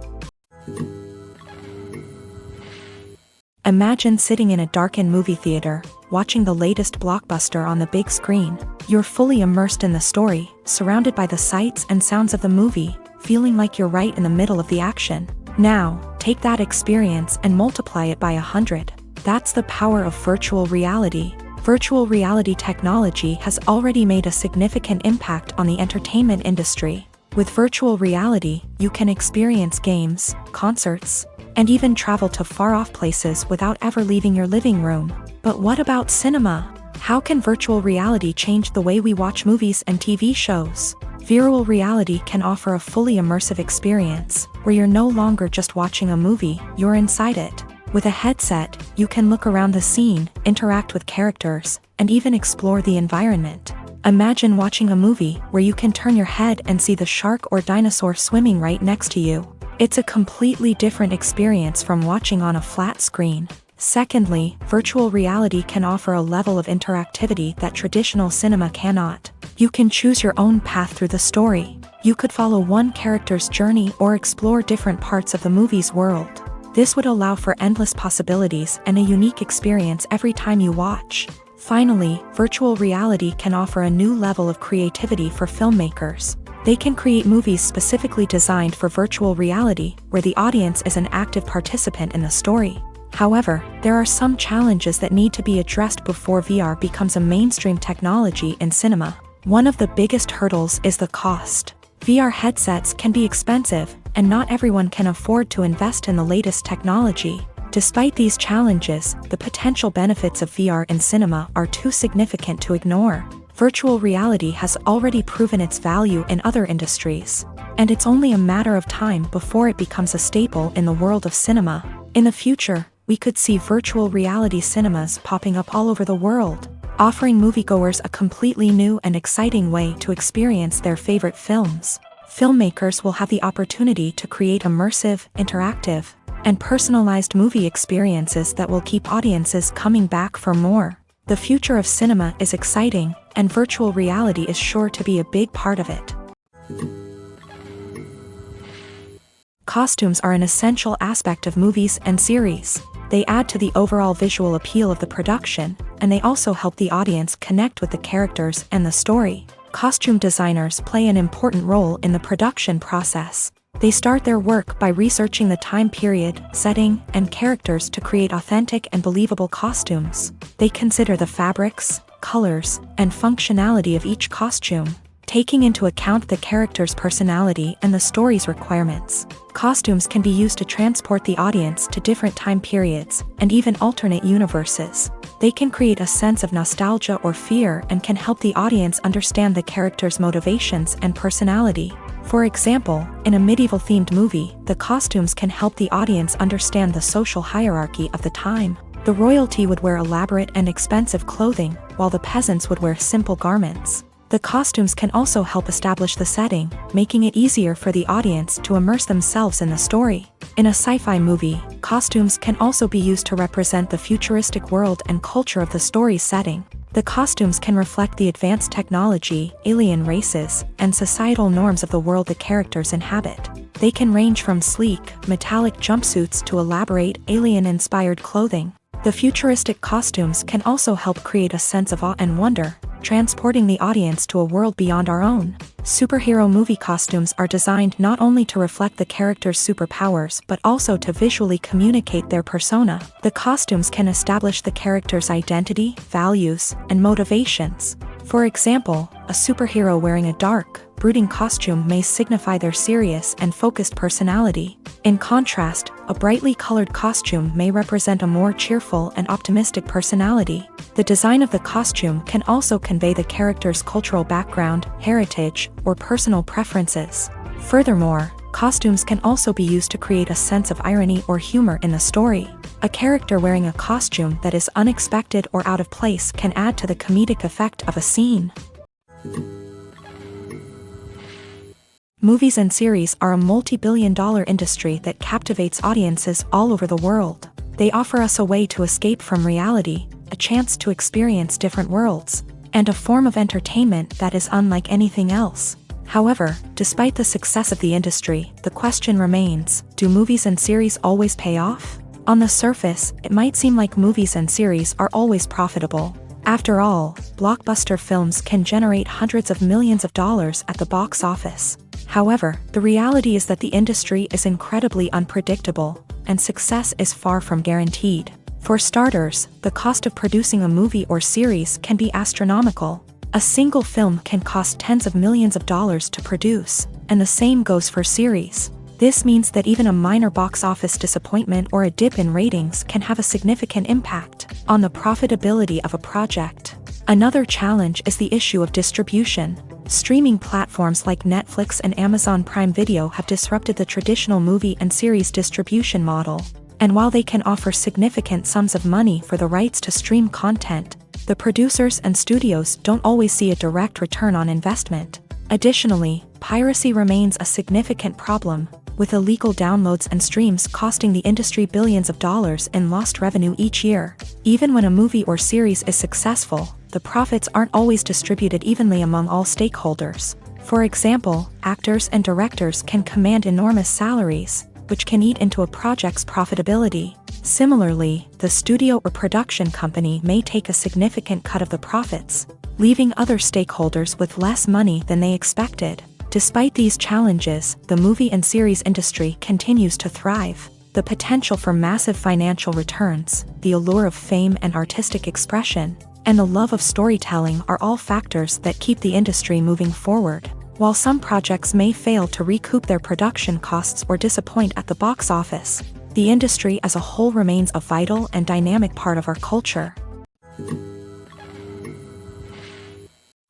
Imagine sitting in a darkened movie theater, watching the latest blockbuster on the big screen. You're fully immersed in the story, surrounded by the sights and sounds of the movie, feeling like you're right in the middle of the action. Now, take that experience and multiply it by 100. That's the power of virtual reality. Virtual reality technology has already made a significant impact on the entertainment industry. With virtual reality, you can experience games, concerts, and even travel to far-off places without ever leaving your living room. But what about cinema? How can virtual reality change the way we watch movies and TV shows? Virtual reality can offer a fully immersive experience, where you're no longer just watching a movie, you're inside it. With a headset, you can look around the scene, interact with characters, and even explore the environment. Imagine watching a movie where you can turn your head and see the shark or dinosaur swimming right next to you. It's a completely different experience from watching on a flat screen. Secondly, virtual reality can offer a level of interactivity that traditional cinema cannot. You can choose your own path through the story. You could follow one character's journey or explore different parts of the movie's world. This would allow for endless possibilities and a unique experience every time you watch. Finally, virtual reality can offer a new level of creativity for filmmakers. They can create movies specifically designed for virtual reality, where the audience is an active participant in the story. However, there are some challenges that need to be addressed before VR becomes a mainstream technology in cinema. One of the biggest hurdles is the cost. VR headsets can be expensive, and not everyone can afford to invest in the latest technology. Despite these challenges, the potential benefits of VR in cinema are too significant to ignore. Virtual reality has already proven its value in other industries, and it's only a matter of time before it becomes a staple in the world of cinema. In the future, we could see virtual reality cinemas popping up all over the world, offering moviegoers a completely new and exciting way to experience their favorite films. Filmmakers will have the opportunity to create immersive, interactive, and personalized movie experiences that will keep audiences coming back for more. The future of cinema is exciting, and virtual reality is sure to be a big part of it. Costumes are an essential aspect of movies and series. They add to the overall visual appeal of the production, and they also help the audience connect with the characters and the story. Costume designers play an important role in the production process. They start their work by researching the time period, setting, and characters to create authentic and believable costumes. They consider the fabrics, colors, and functionality of each costume, taking into account the character's personality and the story's requirements. Costumes can be used to transport the audience to different time periods and even alternate universes. They can create a sense of nostalgia or fear and can help the audience understand the character's motivations and personality. For example, in a medieval-themed movie, the costumes can help the audience understand the social hierarchy of the time. The royalty would wear elaborate and expensive clothing, while the peasants would wear simple garments. The costumes can also help establish the setting, making it easier for the audience to immerse themselves in the story. In a sci-fi movie, costumes can also be used to represent the futuristic world and culture of the story's setting. The costumes can reflect the advanced technology, alien races, and societal norms of the world the characters inhabit. They can range from sleek, metallic jumpsuits to elaborate, alien-inspired clothing. The futuristic costumes can also help create a sense of awe and wonder, transporting the audience to a world beyond our own. Superhero movie costumes are designed not only to reflect the character's superpowers but also to visually communicate their persona. The costumes can establish the character's identity, values, and motivations. For example, a superhero wearing a dark, brooding costume may signify their serious and focused personality. In contrast, a brightly colored costume may represent a more cheerful and optimistic personality. The design of the costume can also convey the character's cultural background, heritage, or personal preferences. Furthermore, costumes can also be used to create a sense of irony or humor in the story. A character wearing a costume that is unexpected or out of place can add to the comedic effect of a scene. Movies and series are a multi-billion-dollar industry that captivates audiences all over the world. They offer us a way to escape from reality, a chance to experience different worlds, and a form of entertainment that is unlike anything else. However, despite the success of the industry, the question remains, do movies and series always pay off? On the surface, it might seem like movies and series are always profitable. After all, blockbuster films can generate hundreds of millions of dollars at the box office. However, the reality is that the industry is incredibly unpredictable, and success is far from guaranteed. For starters, the cost of producing a movie or series can be astronomical. A single film can cost tens of millions of dollars to produce, and the same goes for series. This means that even a minor box office disappointment or a dip in ratings can have a significant impact on the profitability of a project. Another challenge is the issue of distribution. Streaming platforms like Netflix and Amazon Prime Video have disrupted the traditional movie and series distribution model. And while they can offer significant sums of money for the rights to stream content, the producers and studios don't always see a direct return on investment. Additionally, piracy remains a significant problem, with illegal downloads and streams costing the industry billions of dollars in lost revenue each year. Even when a movie or series is successful, the profits aren't always distributed evenly among all stakeholders. For example, actors and directors can command enormous salaries, which can eat into a project's profitability. Similarly, the studio or production company may take a significant cut of the profits, leaving other stakeholders with less money than they expected. Despite these challenges, the movie and series industry continues to thrive. The potential for massive financial returns, the allure of fame and artistic expression, and the love of storytelling are all factors that keep the industry moving forward. While some projects may fail to recoup their production costs or disappoint at the box office, the industry as a whole remains a vital and dynamic part of our culture.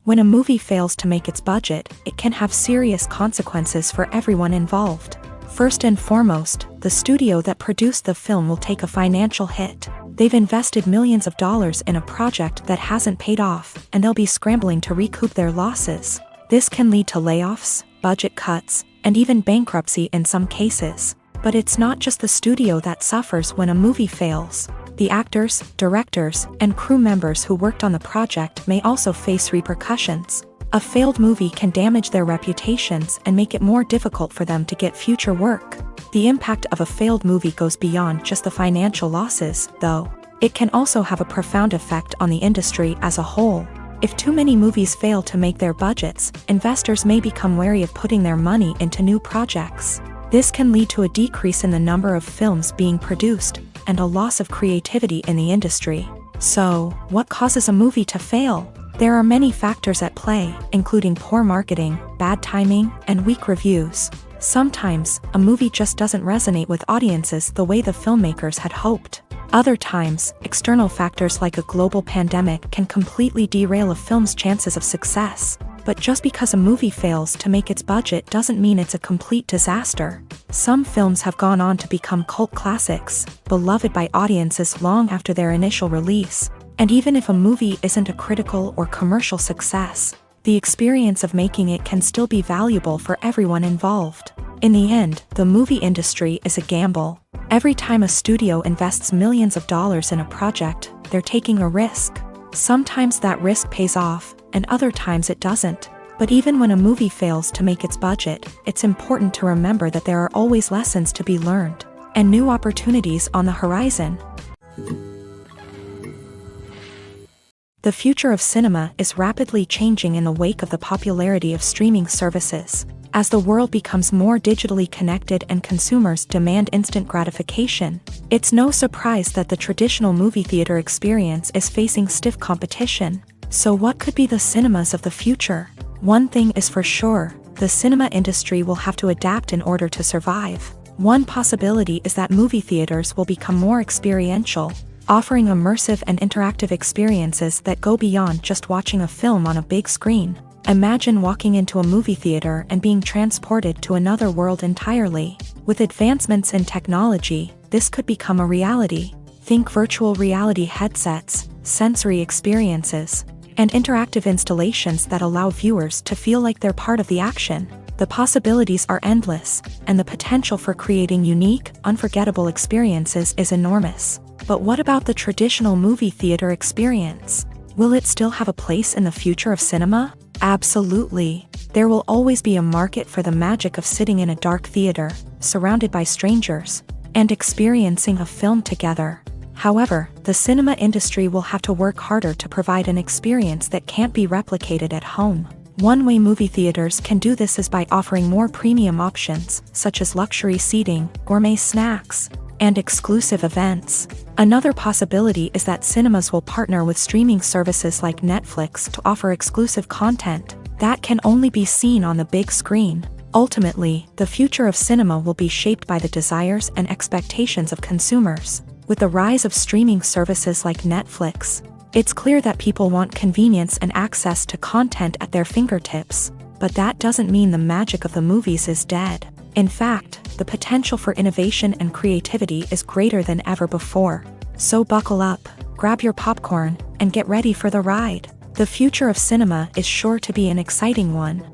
When a movie fails to make its budget, it can have serious consequences for everyone involved. First and foremost, the studio that produced the film will take a financial hit. They've invested millions of dollars in a project that hasn't paid off, and they'll be scrambling to recoup their losses. This can lead to layoffs, budget cuts, and even bankruptcy in some cases. But it's not just the studio that suffers when a movie fails. The actors, directors, and crew members who worked on the project may also face repercussions. A failed movie can damage their reputations and make it more difficult for them to get future work. The impact of a failed movie goes beyond just the financial losses, though. It can also have a profound effect on the industry as a whole. If too many movies fail to make their budgets, investors may become wary of putting their money into new projects. This can lead to a decrease in the number of films being produced, and a loss of creativity in the industry. So, what causes a movie to fail? There are many factors at play, including poor marketing, bad timing, and weak reviews. Sometimes, a movie just doesn't resonate with audiences the way the filmmakers had hoped. Other times, external factors like a global pandemic can completely derail a film's chances of success. But just because a movie fails to make its budget doesn't mean it's a complete disaster. Some films have gone on to become cult classics, beloved by audiences long after their initial release. And even if a movie isn't a critical or commercial success, the experience of making it can still be valuable for everyone involved. In the end, the movie industry is a gamble. Every time a studio invests millions of dollars in a project, they're taking a risk. Sometimes that risk pays off, and other times it doesn't. But even when a movie fails to make its budget, it's important to remember that there are always lessons to be learned, and new opportunities on the horizon. The future of cinema is rapidly changing in the wake of the popularity of streaming services. As the world becomes more digitally connected and consumers demand instant gratification, it's no surprise that the traditional movie theater experience is facing stiff competition. So what could be the cinemas of the future? One thing is for sure, the cinema industry will have to adapt in order to survive. One possibility is that movie theaters will become more experiential, offering immersive and interactive experiences that go beyond just watching a film on a big screen. Imagine walking into a movie theater and being transported to another world entirely. With advancements in technology, this could become a reality. Think virtual reality headsets, sensory experiences, and interactive installations that allow viewers to feel like they're part of the action. The possibilities are endless, and the potential for creating unique, unforgettable experiences is enormous. But what about the traditional movie theater experience? Will it still have a place in the future of cinema? Absolutely. There will always be a market for the magic of sitting in a dark theater, surrounded by strangers, and experiencing a film together. However, the cinema industry will have to work harder to provide an experience that can't be replicated at home. One way movie theaters can do this is by offering more premium options, such as luxury seating, gourmet snacks, and exclusive events. Another possibility is that cinemas will partner with streaming services like Netflix to offer exclusive content that can only be seen on the big screen. Ultimately, the future of cinema will be shaped by the desires and expectations of consumers. With the rise of streaming services like Netflix, it's clear that people want convenience and access to content at their fingertips. But that doesn't mean the magic of the movies is dead. In fact, the potential for innovation and creativity is greater than ever before. So buckle up, grab your popcorn, and get ready for the ride. The future of cinema is sure to be an exciting one.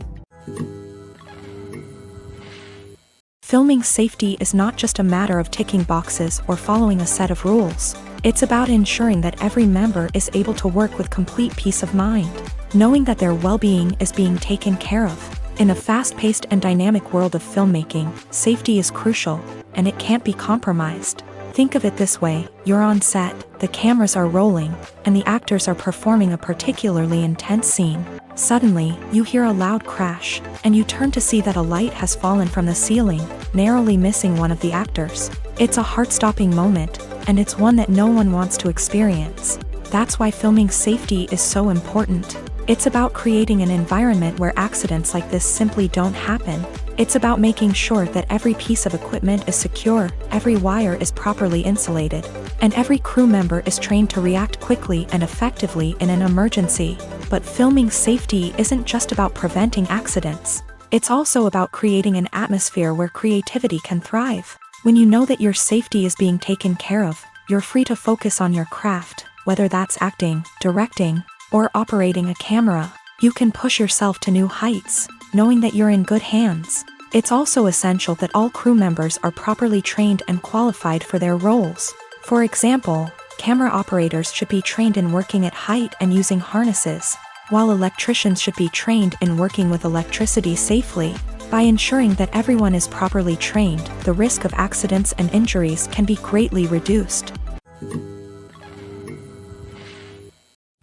Filming safety is not just a matter of ticking boxes or following a set of rules. It's about ensuring that every member is able to work with complete peace of mind, knowing that their well-being is being taken care of. In a fast-paced and dynamic world of filmmaking, safety is crucial, and it can't be compromised. Think of it this way: you're on set, the cameras are rolling, and the actors are performing a particularly intense scene. Suddenly, you hear a loud crash, and you turn to see that a light has fallen from the ceiling, narrowly missing one of the actors. It's a heart-stopping moment, and it's one that no one wants to experience. That's why filming safety is so important. It's about creating an environment where accidents like this simply don't happen. It's about making sure that every piece of equipment is secure, every wire is properly insulated, and every crew member is trained to react quickly and effectively in an emergency. But filming safety isn't just about preventing accidents. It's also about creating an atmosphere where creativity can thrive. When you know that your safety is being taken care of, you're free to focus on your craft, whether that's acting, directing, or operating a camera. You can push yourself to new heights, knowing that you're in good hands. It's also essential that all crew members are properly trained and qualified for their roles. For example, camera operators should be trained in working at height and using harnesses, while electricians should be trained in working with electricity safely. By ensuring that everyone is properly trained, the risk of accidents and injuries can be greatly reduced.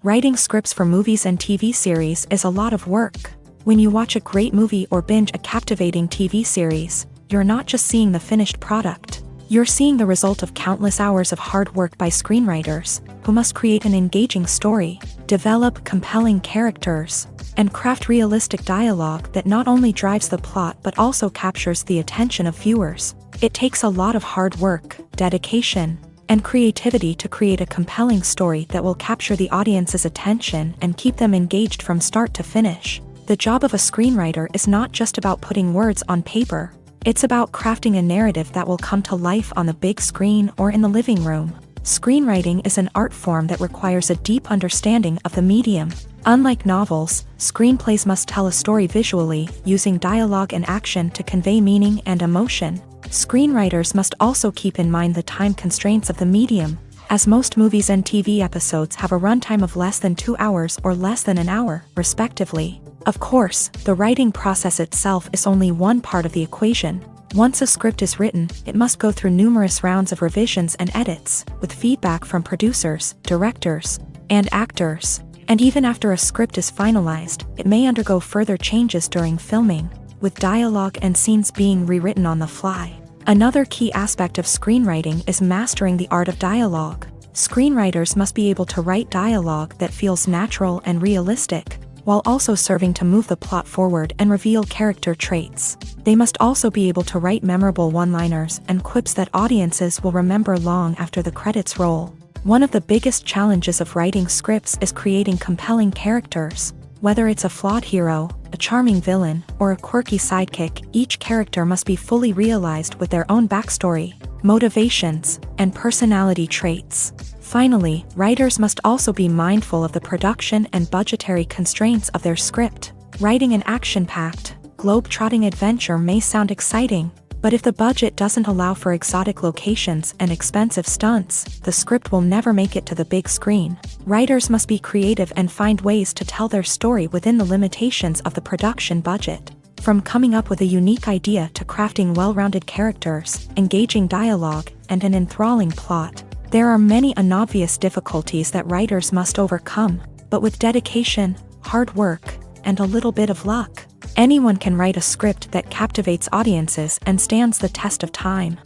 Writing scripts for movies and TV series is a lot of work. When you watch a great movie or binge a captivating TV series, you're not just seeing the finished product. You're seeing the result of countless hours of hard work by screenwriters, who must create an engaging story, develop compelling characters, and craft realistic dialogue that not only drives the plot but also captures the attention of viewers. It takes a lot of hard work, dedication, and creativity to create a compelling story that will capture the audience's attention and keep them engaged from start to finish. The job of a screenwriter is not just about putting words on paper. It's about crafting a narrative that will come to life on the big screen or in the living room. Screenwriting is an art form that requires a deep understanding of the medium. Unlike novels, screenplays must tell a story visually, using dialogue and action to convey meaning and emotion. Screenwriters must also keep in mind the time constraints of the medium, as most movies and TV episodes have a runtime of less than 2 hours or less than an hour, respectively. Of course, the writing process itself is only one part of the equation. Once a script is written, it must go through numerous rounds of revisions and edits, with feedback from producers, directors, and actors. And even after a script is finalized, it may undergo further changes during filming, with dialogue and scenes being rewritten on the fly. Another key aspect of screenwriting is mastering the art of dialogue. Screenwriters must be able to write dialogue that feels natural and realistic, while also serving to move the plot forward and reveal character traits. They must also be able to write memorable one-liners and quips that audiences will remember long after the credits roll. One of the biggest challenges of writing scripts is creating compelling characters. Whether it's a flawed hero, a charming villain, or a quirky sidekick, each character must be fully realized with their own backstory, motivations, and personality traits. Finally, writers must also be mindful of the production and budgetary constraints of their script. Writing an action-packed, globe-trotting adventure may sound exciting, but if the budget doesn't allow for exotic locations and expensive stunts, the script will never make it to the big screen. Writers must be creative and find ways to tell their story within the limitations of the production budget. From coming up with a unique idea to crafting well-rounded characters, engaging dialogue, and an enthralling plot, there are many unobvious difficulties that writers must overcome, but with dedication, hard work, and a little bit of luck, anyone can write a script that captivates audiences and stands the test of time.